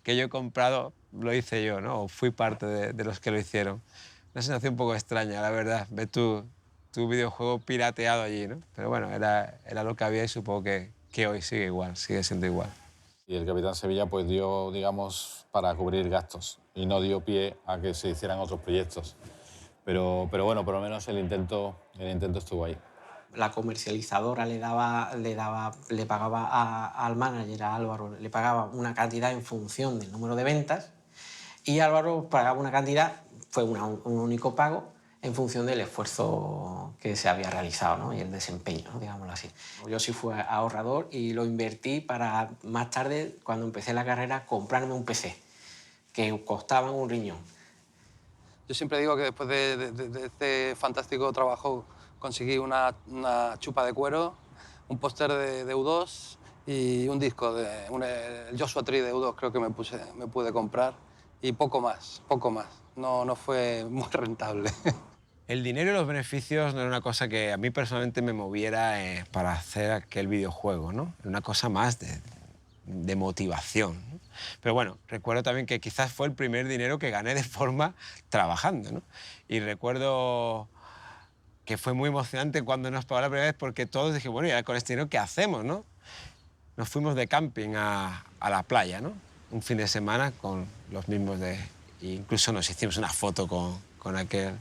que yo he comprado, lo hice yo, ¿no? O fui parte de los que lo hicieron. Una sensación un poco extraña, la verdad, ver tu videojuego pirateado allí, ¿no? Pero bueno, era lo que había y supongo que hoy sigue igual, sigue siendo igual. Y el Capitán Sevilla pues dio, digamos, para cubrir gastos y no dio pie a que se hicieran otros proyectos. Pero bueno, por lo menos el intento estuvo ahí. La comercializadora le pagaba al manager, a Álvaro, le pagaba una cantidad en función del número de ventas, y Álvaro pagaba una cantidad, fue un único pago, en función del esfuerzo que se había realizado, ¿no? Y el desempeño, ¿no? Digámoslo así. Yo sí fui ahorrador y lo invertí para más tarde, cuando empecé la carrera, comprarme un PC, que costaba un riñón. Yo siempre digo que después de este fantástico trabajo conseguí una chupa de cuero, un póster de U2 y un disco, el Joshua Tree de U2 creo que me pude comprar, y poco más. No fue muy rentable. El dinero y los beneficios no era una cosa que a mí personalmente me moviera para hacer aquel videojuego, ¿no? Era una cosa más de motivación, ¿no? Pero bueno, recuerdo también que quizás fue el primer dinero que gané de forma trabajando, ¿no? Y recuerdo que fue muy emocionante cuando nos pagó la primera vez, porque todos dijimos, bueno, ¿y ahora con este dinero qué hacemos, no? Nos fuimos de camping a la playa, ¿no? Un fin de semana con los mismos incluso nos hicimos una foto con aquel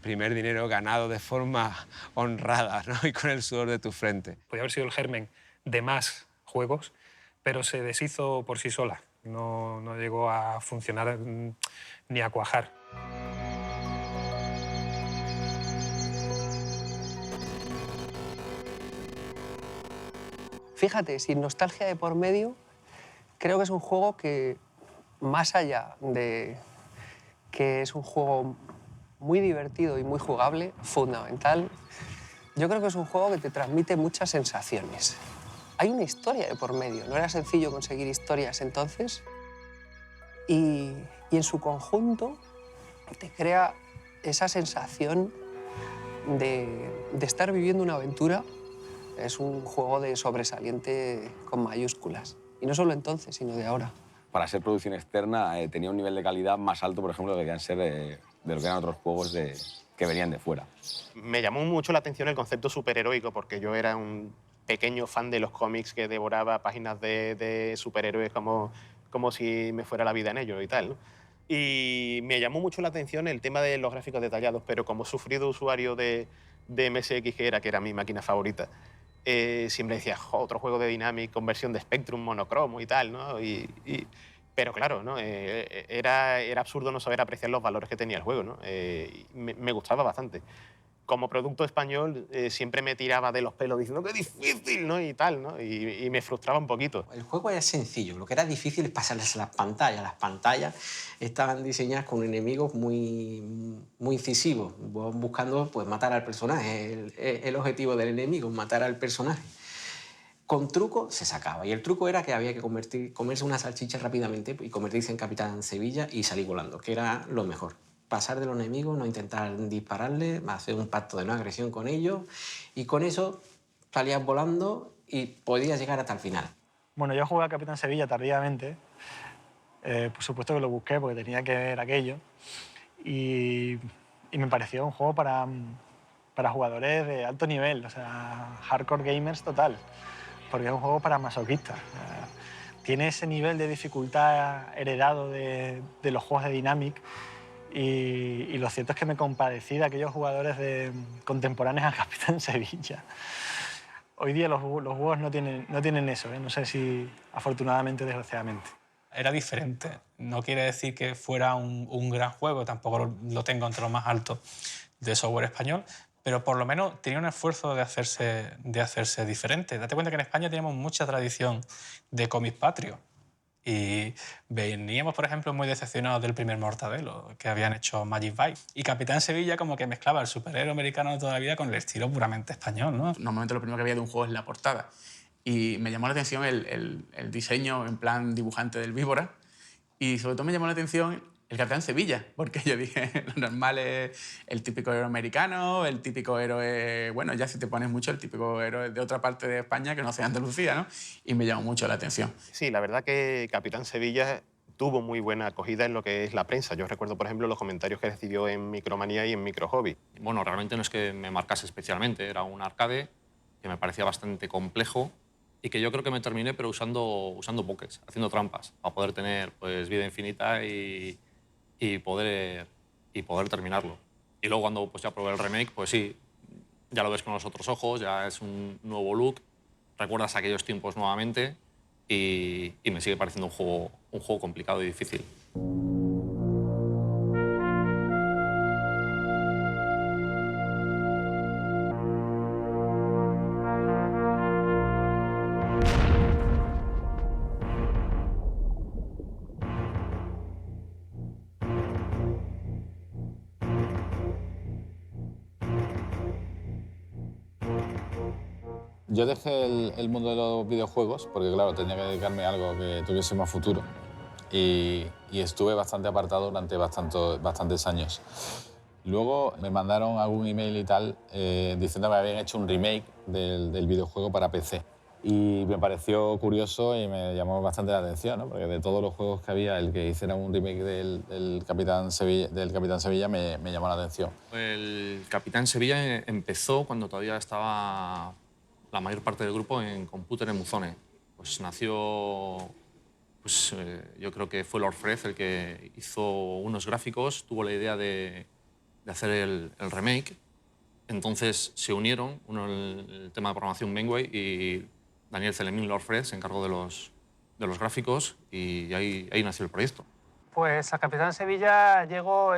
primer dinero ganado de forma honrada, ¿no? Y con el sudor de tu frente. Podría haber sido el germen de más juegos, pero se deshizo por sí sola. No llegó a funcionar ni a cuajar. Fíjate, sin nostalgia de por medio, creo que es un juego que, más allá de que es un juego muy divertido y muy jugable, fundamental. Yo creo que es un juego que te transmite muchas sensaciones. Hay una historia de por medio, no era sencillo conseguir historias entonces, y en su conjunto te crea esa sensación de estar viviendo una aventura. Es un juego de sobresaliente con mayúsculas. Y no solo entonces, sino de ahora. Para ser producción externa tenía un nivel de calidad más alto, por ejemplo, de lo que ser de lo que eran otros juegos que venían de fuera. Me llamó mucho la atención el concepto superheroico, porque yo era un pequeño fan de los cómics que devoraba páginas de superhéroes como si me fuera la vida en ellos y tal, ¿no? Y me llamó mucho la atención el tema de los gráficos detallados, pero como sufrido usuario de MSX, que era mi máquina favorita, siempre decía, otro juego de Dynamic con versión de Spectrum, monocromo y tal, ¿no? Pero claro, ¿no? Era absurdo no saber apreciar los valores que tenía el juego, ¿no? Me gustaba bastante. Como producto español siempre me tiraba de los pelos diciendo ¡qué difícil!, ¿no? Y tal, ¿no? Y me frustraba un poquito. El juego era sencillo, lo que era difícil es pasarles a las pantallas. Las pantallas estaban diseñadas con enemigos muy incisivos, buscando pues, matar al personaje. El objetivo del enemigo, matar al personaje. Con truco se sacaba, y el truco era que había que comerse una salchicha rápidamente y convertirse en Capitán Sevilla y salir volando, que era lo mejor. Pasar de los enemigos, no intentar dispararles, hacer un pacto de no agresión con ellos, y con eso salías volando y podías llegar hasta el final. Bueno, yo jugué a Capitán Sevilla tardíamente. Por supuesto que lo busqué porque tenía que ver aquello. Y me pareció un juego para jugadores de alto nivel, o sea, hardcore gamers total. Porque es un juego para masoquistas. Tiene ese nivel de dificultad heredado de los juegos de Dynamic. Y lo cierto es que me compadecí de aquellos jugadores contemporáneos a Capitán Sevilla. Hoy día los juegos no tienen eso, ¿eh? No sé si afortunadamente o desgraciadamente. Era diferente. No quiere decir que fuera un gran juego, tampoco lo tengo entre los más altos de software español, pero por lo menos tenía un esfuerzo de hacerse diferente. Date cuenta que en España tenemos mucha tradición de cómic patrio. Y veníamos, por ejemplo, muy decepcionados del primer Mortadelo que habían hecho Magic Byte. Y Capitán Sevilla como que mezclaba el superhéroe americano de toda la vida con el estilo puramente español, ¿no? Normalmente lo primero que había de un juego es la portada. Y me llamó la atención el diseño en plan dibujante del Víbora. Y sobre todo me llamó la atención el Capitán Sevilla, porque yo dije, lo normal es el típico héroe americano, el típico héroe, bueno, ya si te pones mucho, el típico héroe de otra parte de España que no sea Andalucía, ¿no? Y me llamó mucho la atención. Sí, la verdad que Capitán Sevilla tuvo muy buena acogida en lo que es la prensa. Yo recuerdo, por ejemplo, los comentarios que recibió en Micromanía y en Microhobby. Bueno, realmente no es que me marcase especialmente, era un arcade que me parecía bastante complejo y que yo creo que me terminé pero usando pokés, haciendo trampas, para poder tener pues, vida infinita y poder terminarlo. Y luego cuando pues, ya probé el remake, pues sí, ya lo ves con los otros ojos, ya es un nuevo look, recuerdas aquellos tiempos nuevamente y me sigue pareciendo un juego complicado y difícil. Yo dejé el mundo de los videojuegos porque, claro, tenía que dedicarme a algo que tuviese más futuro. Y estuve bastante apartado durante bastantes años. Luego me mandaron algún email y tal diciendo que habían hecho un remake del videojuego para PC. Y me pareció curioso y me llamó bastante la atención, ¿no? Porque de todos los juegos que había, el que hicieran un remake del Capitán Sevilla me llamó la atención. El Capitán Sevilla empezó cuando todavía estaba la mayor parte del grupo en Computer Emuzone. Pues nació, pues, yo creo que fue Lord Fred el que hizo unos gráficos, tuvo la idea de hacer el remake. Entonces se unieron, uno el tema de programación Menway y Daniel Celemín Lord Fred se encargó de los gráficos y ahí nació el proyecto. Pues a Capitán Sevilla llegó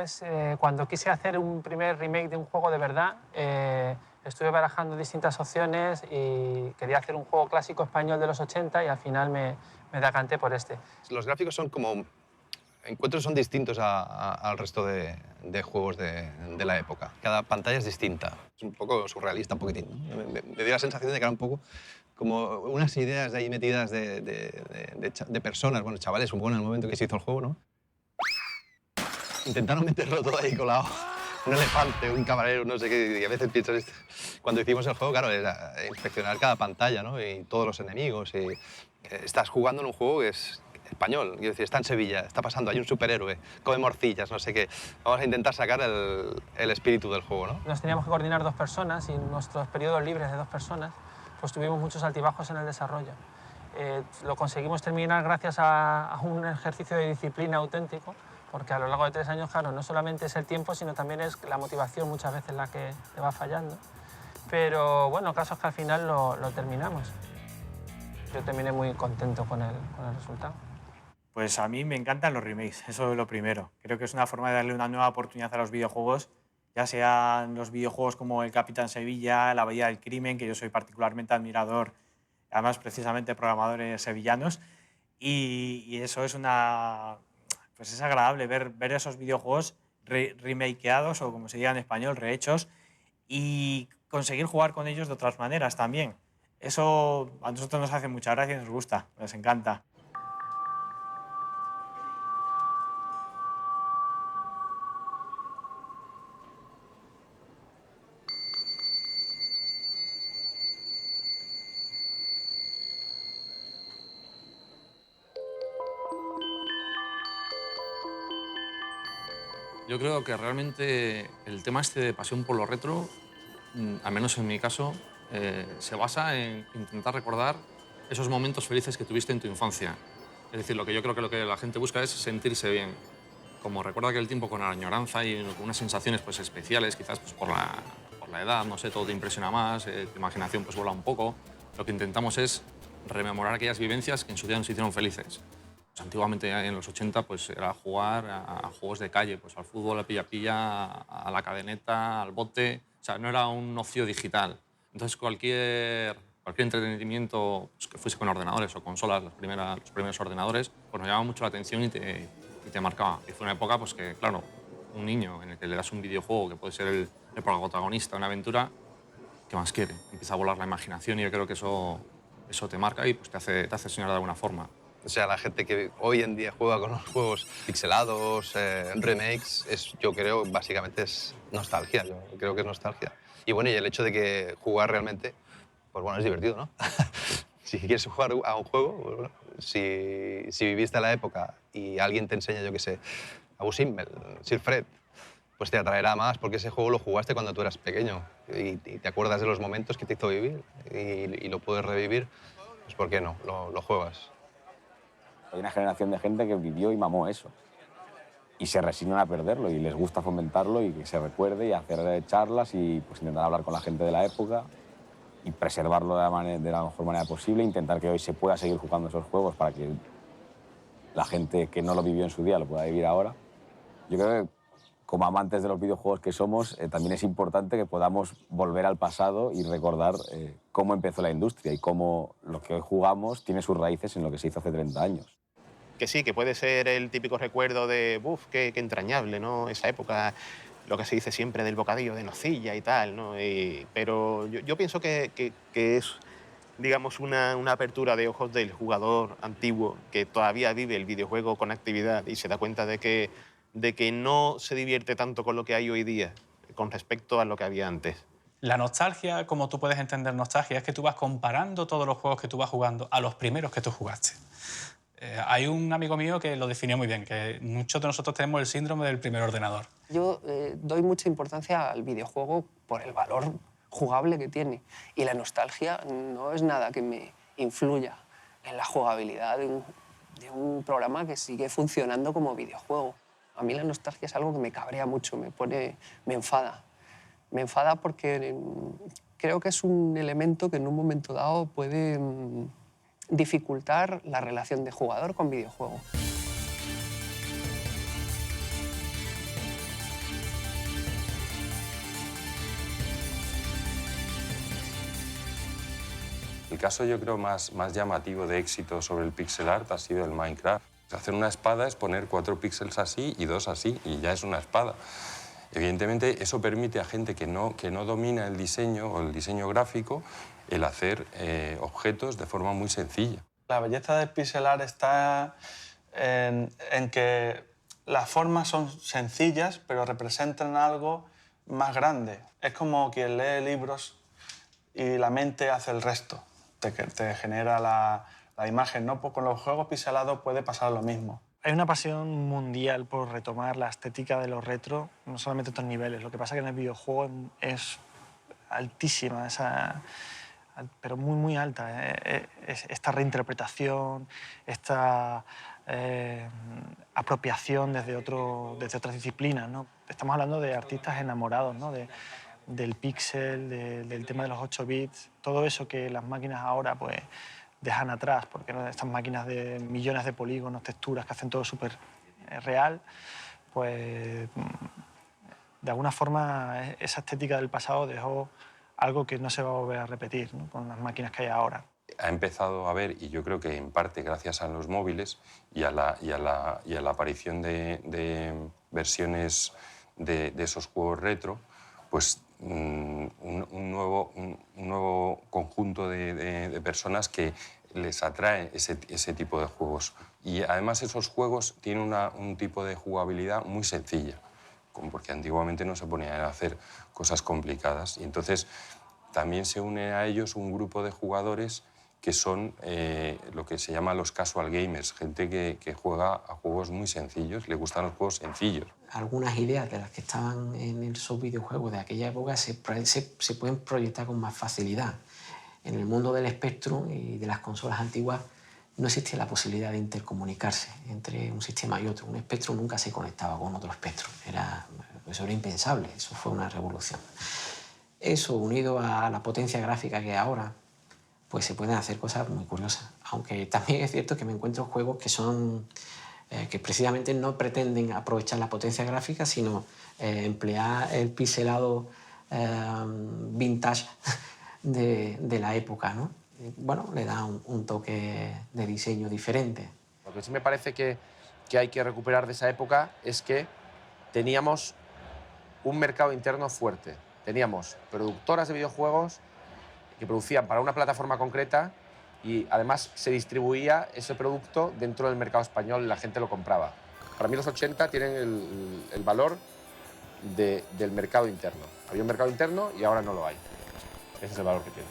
cuando quise hacer un primer remake de un juego de verdad. Estuve barajando distintas opciones y quería hacer un juego clásico español de los 80 y al final me decanté por este. Los gráficos son como encuentros son distintos al resto de juegos de la época. Cada pantalla es distinta. Es un poco surrealista, un poquitín, ¿no? Me dio la sensación de que era un poco como unas ideas de ahí metidas de personas, bueno, chavales, supongo, en el momento que se hizo el juego, ¿no? Intentaron meterlo todo ahí colado. Un elefante, un camarero, no sé qué, y a veces piensas... Cuando hicimos el juego, claro, era inspeccionar cada pantalla, ¿no? Y todos los enemigos. Y estás jugando en un juego que es español. Quiero decir, está en Sevilla, está pasando, hay un superhéroe, come morcillas, no sé qué. Vamos a intentar sacar el espíritu del juego, ¿no? Nos teníamos que coordinar 2 personas y en nuestros periodos libres de 2 personas pues tuvimos muchos altibajos en el desarrollo. Lo conseguimos terminar gracias a un ejercicio de disciplina auténtico, porque a lo largo de 3 años, claro, no solamente es el tiempo, sino también es la motivación muchas veces la que te va fallando. Pero bueno, el caso es que al final lo terminamos. Yo terminé muy contento con el resultado. Pues a mí me encantan los remakes, eso es lo primero. Creo que es una forma de darle una nueva oportunidad a los videojuegos, ya sean los videojuegos como el Capitán Sevilla, La Bahía del Crimen, que yo soy particularmente admirador, además precisamente programadores sevillanos, y eso es pues es agradable ver esos videojuegos remakeados, o como se diga en español, rehechos, y conseguir jugar con ellos de otras maneras también. Eso a nosotros nos hace mucha gracia y nos gusta, nos encanta. Yo creo que realmente el tema este de pasión por lo retro, al menos en mi caso, se basa en intentar recordar esos momentos felices que tuviste en tu infancia. Es decir, lo que yo creo que lo que la gente busca es sentirse bien. Como recuerda aquel tiempo con añoranza y con unas sensaciones pues, especiales, quizás pues, por la edad, no sé, todo te impresiona más, tu imaginación pues, vuela un poco. Lo que intentamos es rememorar aquellas vivencias que en su día nos hicieron felices. Pues antiguamente, en los 80, pues era jugar a juegos de calle, pues al fútbol, al pilla-pilla, a la cadeneta, al bote. O sea, no era un ocio digital. Entonces, cualquier entretenimiento pues, que fuese con ordenadores o consolas, los primeros ordenadores, pues nos llamaba mucho la atención y te marcaba. Y fue una época pues, que, claro, un niño en el que le das un videojuego que puede ser el protagonista de una aventura, ¿qué más quiere? Empieza a volar la imaginación y yo creo que eso te marca y pues, te hace soñar de alguna forma. O sea, la gente que hoy en día juega con los juegos pixelados, remakes, yo creo básicamente es nostalgia. Yo creo que es nostalgia. Y bueno, y el hecho de que jugar realmente, pues bueno, es divertido, ¿no? Si quieres jugar a un juego, bueno, si viviste la época y alguien te enseña, yo qué sé, Abu Simbel, Sir Fred, pues te atraerá más porque ese juego lo jugaste cuando tú eras pequeño y te acuerdas de los momentos que te hizo vivir y lo puedes revivir, pues ¿por qué no? Lo juegas. Hay una generación de gente que vivió y mamó eso. Y se resignan a perderlo y les gusta fomentarlo y que se recuerde y hacer charlas y pues, intentar hablar con la gente de la época y preservarlo de la mejor manera posible, intentar que hoy se pueda seguir jugando esos juegos para que la gente que no lo vivió en su día lo pueda vivir ahora. Yo creo que como amantes de los videojuegos que somos, también es importante que podamos volver al pasado y recordar cómo empezó la industria y cómo lo que hoy jugamos tiene sus raíces en lo que se hizo hace 30 años. Que sí, que puede ser el típico recuerdo de, ¡buf, qué entrañable, ¿no? Esa época, lo que se dice siempre del bocadillo de nocilla y tal, ¿no? Pero yo pienso que es, digamos, una apertura de ojos del jugador antiguo que todavía vive el videojuego con actividad y se da cuenta de que no se divierte tanto con lo que hay hoy día con respecto a lo que había antes. La nostalgia, como tú puedes entender nostalgia, es que tú vas comparando todos los juegos que tú vas jugando a los primeros que tú jugaste. Hay un amigo mío que lo definió muy bien, que muchos de nosotros tenemos el síndrome del primer ordenador. Yo doy mucha importancia al videojuego por el valor jugable que tiene. Y la nostalgia no es nada que me influya en la jugabilidad de un programa que sigue funcionando como videojuego. A mí la nostalgia es algo que me cabrea mucho, me enfada. Me enfada porque creo que es un elemento que en un momento dado puede dificultar la relación de jugador con videojuego. El caso, yo creo, más llamativo de éxito sobre el pixel art ha sido el Minecraft. Hacer una espada es poner 4 píxeles así y 2 así, y ya es una espada. Evidentemente, eso permite a gente que no domina el diseño o el diseño gráfico el hacer objetos de forma muy sencilla. La belleza del pixel art está en que las formas son sencillas, pero representan algo más grande. Es como quien lee libros y la mente hace el resto, te genera la imagen, ¿no? Pues con los juegos pixelados puede pasar lo mismo. Hay una pasión mundial por retomar la estética de los retro, no solamente a estos niveles. Lo que pasa es que en el videojuego es altísima, pero muy, muy alta. Esta reinterpretación, esta apropiación desde otras disciplinas, ¿no? Estamos hablando de artistas enamorados, ¿no? Del píxel, del tema de los 8 bits, todo eso que las máquinas ahora pues, dejan atrás, porque ¿no? Estas máquinas de millones de polígonos, texturas, que hacen todo súper real, pues de alguna forma esa estética del pasado dejó algo que no se va a volver a repetir, ¿no? Con las máquinas que hay ahora. Ha empezado a haber, y yo creo que en parte gracias a los móviles y a la aparición de versiones de esos juegos retro, pues un nuevo conjunto de personas que les atrae ese tipo de juegos. Y además esos juegos tienen un tipo de jugabilidad muy sencilla, porque antiguamente no se ponían a hacer cosas complicadas. Y entonces también se une a ellos un grupo de jugadores que son lo que se llama los casual gamers, gente que juega a juegos muy sencillos, le gustan los juegos sencillos. Algunas ideas de las que estaban en esos videojuegos de aquella época se pueden proyectar con más facilidad. En el mundo del Spectrum y de las consolas antiguas no existía la posibilidad de intercomunicarse entre un sistema y otro. Un Spectrum nunca se conectaba con otro Spectrum. Eso era impensable, eso fue una revolución. Eso, unido a la potencia gráfica que hay ahora, pues se pueden hacer cosas muy curiosas. Aunque también es cierto que me encuentro juegos que precisamente no pretenden aprovechar la potencia gráfica, sino emplear el pixelado vintage de la época, ¿no? Bueno, le da un toque de diseño diferente. Lo que sí me parece que hay que recuperar de esa época es que teníamos un mercado interno fuerte. Teníamos productoras de videojuegos que producían para una plataforma concreta y además se distribuía ese producto dentro del mercado español y la gente lo compraba. Para mí los 80 tienen el valor del mercado interno. Había un mercado interno y ahora no lo hay. Ese es el valor que tiene.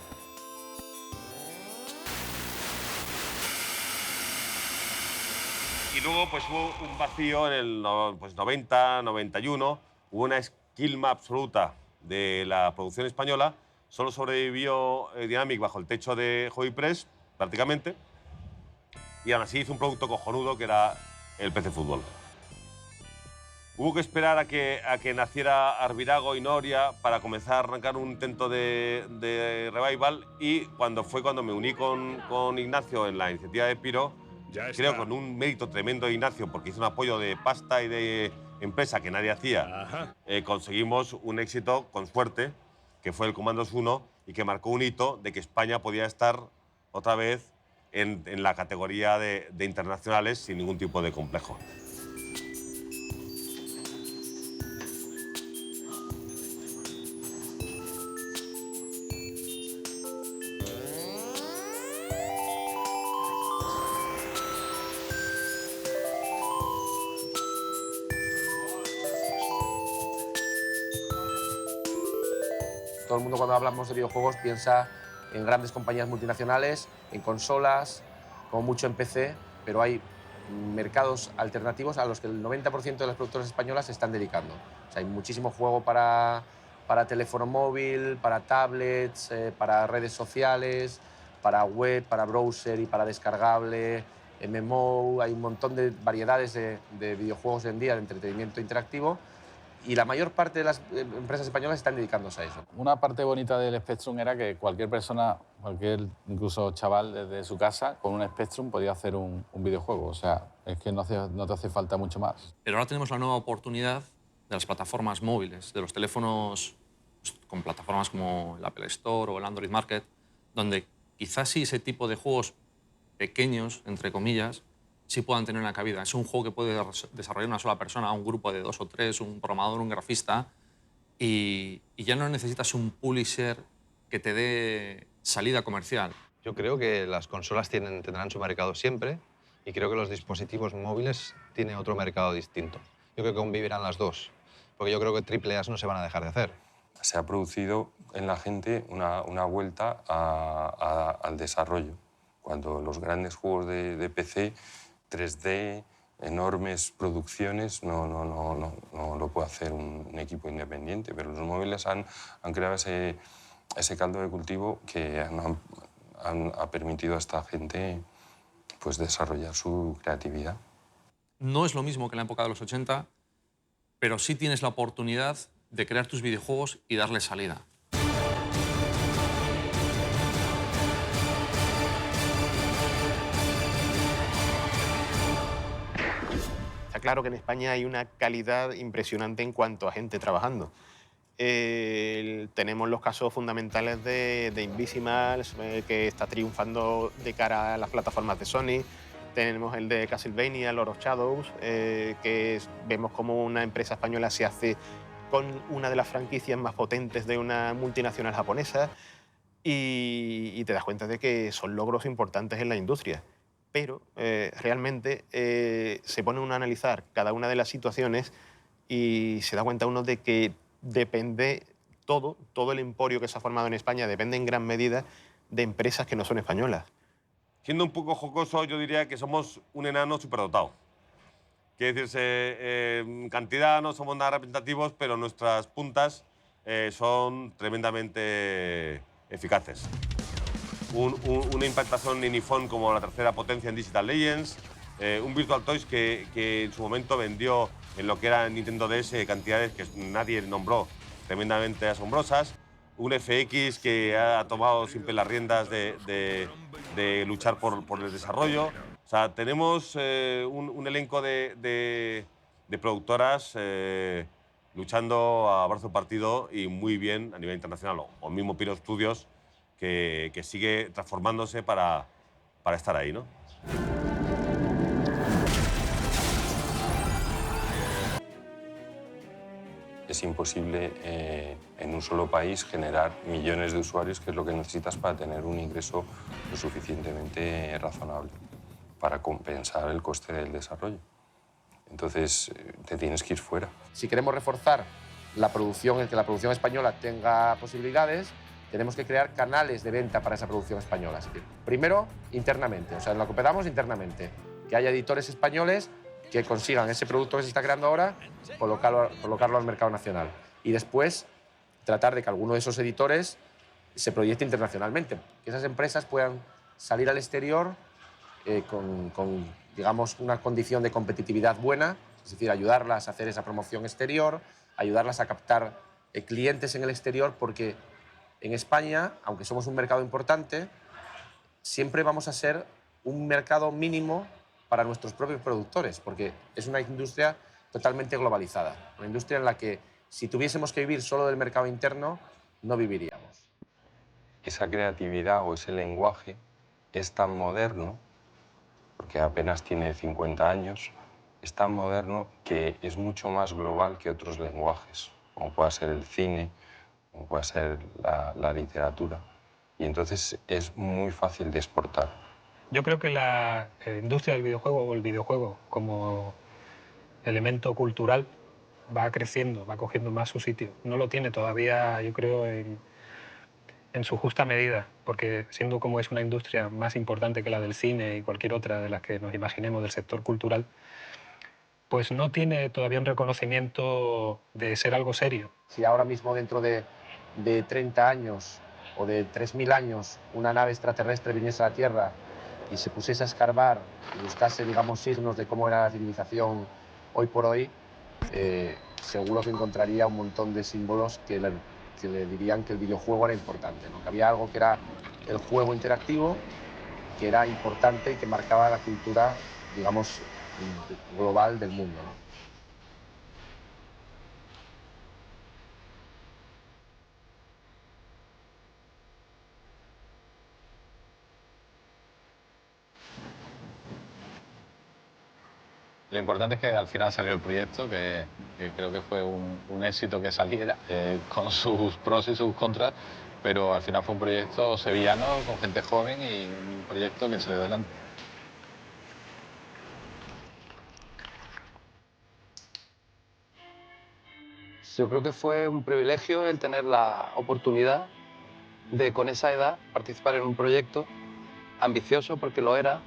Y luego pues hubo un vacío en el 90, 91, hubo una esquilma absoluta de la producción española. Solo sobrevivió Dynamic bajo el techo de Hobby Press, prácticamente, y aún así hizo un producto cojonudo que era el PC Fútbol. Hubo que esperar a que naciera Arvirago y Noria para comenzar a arrancar un intento de revival, y cuando me uní con Ignacio en la iniciativa de Piro, creo con un mérito tremendo de Ignacio, porque hizo un apoyo de pasta y de empresa que nadie hacía, conseguimos un éxito con suerte, que fue el Commandos 1 y que marcó un hito de que España podía estar otra vez en la categoría de internacionales sin ningún tipo de complejo. Todo el mundo cuando hablamos de videojuegos piensa en grandes compañías multinacionales, en consolas, como mucho en PC, pero hay mercados alternativos a los que el 90% de las productoras españolas se están dedicando. O sea, hay muchísimo juego para teléfono móvil, para tablets, para redes sociales, para web, para browser y para descargable, MMO. Hay un montón de variedades de videojuegos hoy en día de entretenimiento interactivo. Y la mayor parte de las empresas españolas están dedicándose a eso. Una parte bonita del Spectrum era que cualquier persona, incluso chaval desde su casa, con un Spectrum podía hacer un videojuego. O sea, es que no te hace falta mucho más. Pero ahora tenemos la nueva oportunidad de las plataformas móviles, de los teléfonos con plataformas como el Apple Store o el Android Market, donde quizás sí ese tipo de juegos pequeños, entre comillas, sí puedan tener una cabida. Es un juego que puede desarrollar una sola persona, un grupo de 2 o 3, un programador, un grafista, y ya no necesitas un publisher que te dé salida comercial. Yo creo que las consolas tendrán su mercado siempre y creo que los dispositivos móviles tienen otro mercado distinto. Yo creo que convivirán las dos, porque yo creo que AAA no se van a dejar de hacer. Se ha producido en la gente una vuelta al desarrollo. Cuando los grandes juegos de PC, 3D, enormes producciones, no lo puede hacer un equipo independiente, pero los móviles han creado ese caldo de cultivo que ha permitido a esta gente pues, desarrollar su creatividad. No es lo mismo que en la época de los 80, pero sí tienes la oportunidad de crear tus videojuegos y darle salida. Está claro que en España hay una calidad impresionante en cuanto a gente trabajando. Tenemos los casos fundamentales de Invisimals, que está triunfando de cara a las plataformas de Sony. Tenemos el de Castlevania, Lord of Shadows, que vemos como una empresa española se hace con una de las franquicias más potentes de una multinacional japonesa, y te das cuenta de que son logros importantes en la industria. Pero realmente se pone uno a analizar cada una de las situaciones y se da cuenta uno de que depende todo el emporio que se ha formado en España depende en gran medida de empresas que no son españolas. Siendo un poco jocoso, yo diría que somos un enano superdotado. Quiere decirse, en cantidad no somos nada representativos, pero nuestras puntas son tremendamente eficaces. Una implantación en iPhone como la tercera potencia en Digital Legends, un Virtual Toys que en su momento vendió en lo que era Nintendo DS cantidades que nadie nombró tremendamente asombrosas, un FX que ha tomado siempre las riendas de luchar por el desarrollo. O sea, tenemos un elenco de productoras luchando a brazo partido y muy bien a nivel internacional. O mismo Pyro Studios, que sigue transformándose para estar ahí, ¿no? Es imposible en un solo país generar millones de usuarios, que es lo que necesitas para tener un ingreso lo suficientemente razonable para compensar el coste del desarrollo. Entonces, te tienes que ir fuera. Si queremos reforzar la producción, el que la producción española tenga posibilidades, tenemos que crear canales de venta para esa producción española. Así que, primero, internamente, o sea, en lo que podamos internamente, que haya editores españoles que consigan ese producto que se está creando ahora, colocarlo al mercado nacional. Y después, tratar de que alguno de esos editores se proyecte internacionalmente, que esas empresas puedan salir al exterior con, digamos, una condición de competitividad buena, es decir, ayudarlas a hacer esa promoción exterior, ayudarlas a captar clientes en el exterior, porque en España, aunque somos un mercado importante, siempre vamos a ser un mercado mínimo para nuestros propios productores, porque es una industria totalmente globalizada, una industria en la que si tuviésemos que vivir solo del mercado interno, no viviríamos. Esa creatividad o ese lenguaje es tan moderno, porque apenas tiene 50 años, es tan moderno que es mucho más global que otros lenguajes, como pueda ser el cine, como pueda ser la literatura. Y entonces es muy fácil de exportar. Yo creo que la industria del videojuego o el videojuego como elemento cultural va creciendo, va cogiendo más su sitio. No lo tiene todavía, yo creo, en su justa medida, porque siendo como es una industria más importante que la del cine y cualquier otra de las que nos imaginemos del sector cultural, pues no tiene todavía un reconocimiento de ser algo serio. Si ahora mismo dentro de 30 años o de 3.000 años una nave extraterrestre viniese a la Tierra y se pusiese a escarbar y buscase, digamos, signos de cómo era la civilización hoy por hoy, seguro que encontraría un montón de símbolos que le dirían que el videojuego era importante, ¿no? Que había algo que era el juego interactivo, que era importante y que marcaba la cultura, digamos, global del mundo, ¿no? Lo importante es que al final salió el proyecto, que creo que fue un éxito que saliera, con sus pros y sus contras, pero al final fue un proyecto sevillano con gente joven y un proyecto que salió adelante. Yo creo que fue un privilegio el tener la oportunidad de, con esa edad, participar en un proyecto ambicioso, porque lo era,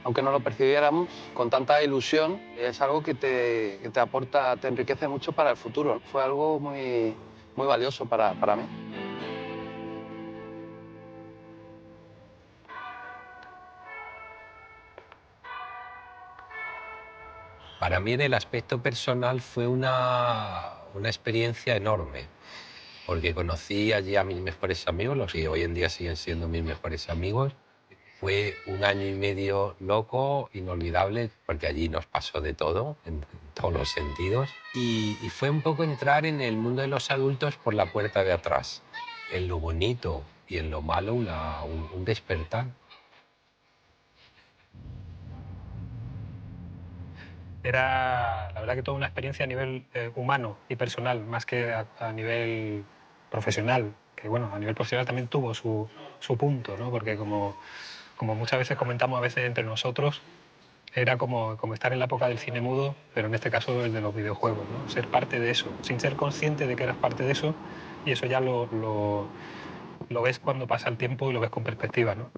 aunque no lo percibiéramos, con tanta ilusión. Es algo que te aporta, te enriquece mucho para el futuro. Fue algo muy, muy valioso para mí. Para mí, en el aspecto personal, fue una experiencia enorme, porque conocí allí a mis mejores amigos, los que hoy en día siguen siendo mis mejores amigos. Fue un año y medio loco, inolvidable, porque allí nos pasó de todo, en todos los sentidos. Y fue un poco entrar en el mundo de los adultos por la puerta de atrás, en lo bonito y en lo malo, un despertar. Era, la verdad, que toda una experiencia a nivel humano y personal, más que a nivel profesional, que bueno, a nivel profesional también tuvo su punto, ¿no? Porque como muchas veces comentamos a veces entre nosotros, era como estar en la época del cine mudo, pero en este caso el de los videojuegos, ¿no? Ser parte de eso, sin ser consciente de que eras parte de eso, y eso ya lo ves cuando pasa el tiempo y lo ves con perspectiva, ¿no?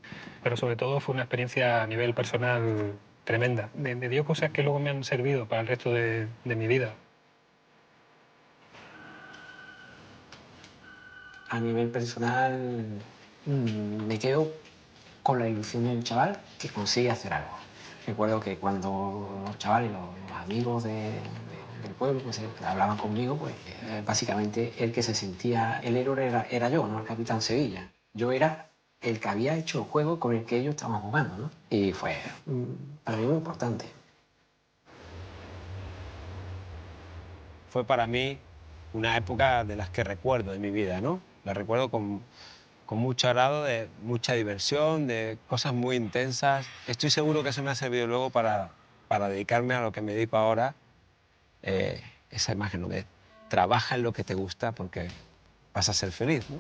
Pero sobre todo fue una experiencia a nivel personal tremenda. Me dio cosas que luego me han servido para el resto de mi vida. A nivel personal, me quedo con la ilusión del chaval que consigue hacer algo. Recuerdo que cuando los chavales, los amigos del pueblo, pues hablaban conmigo, pues básicamente el que se sentía el héroe era yo, no el Capitán Sevilla. Yo era el que había hecho el juego con el que ellos estaban jugando, ¿no? Y fue para mí muy importante. Fue para mí una época de las que recuerdo en mi vida, ¿no? La recuerdo con mucho agrado, de mucha diversión, de cosas muy intensas. Estoy seguro que eso me ha servido luego para dedicarme a lo que me dedico ahora, esa imagen, ¿no? De trabaja en lo que te gusta porque vas a ser feliz, ¿no?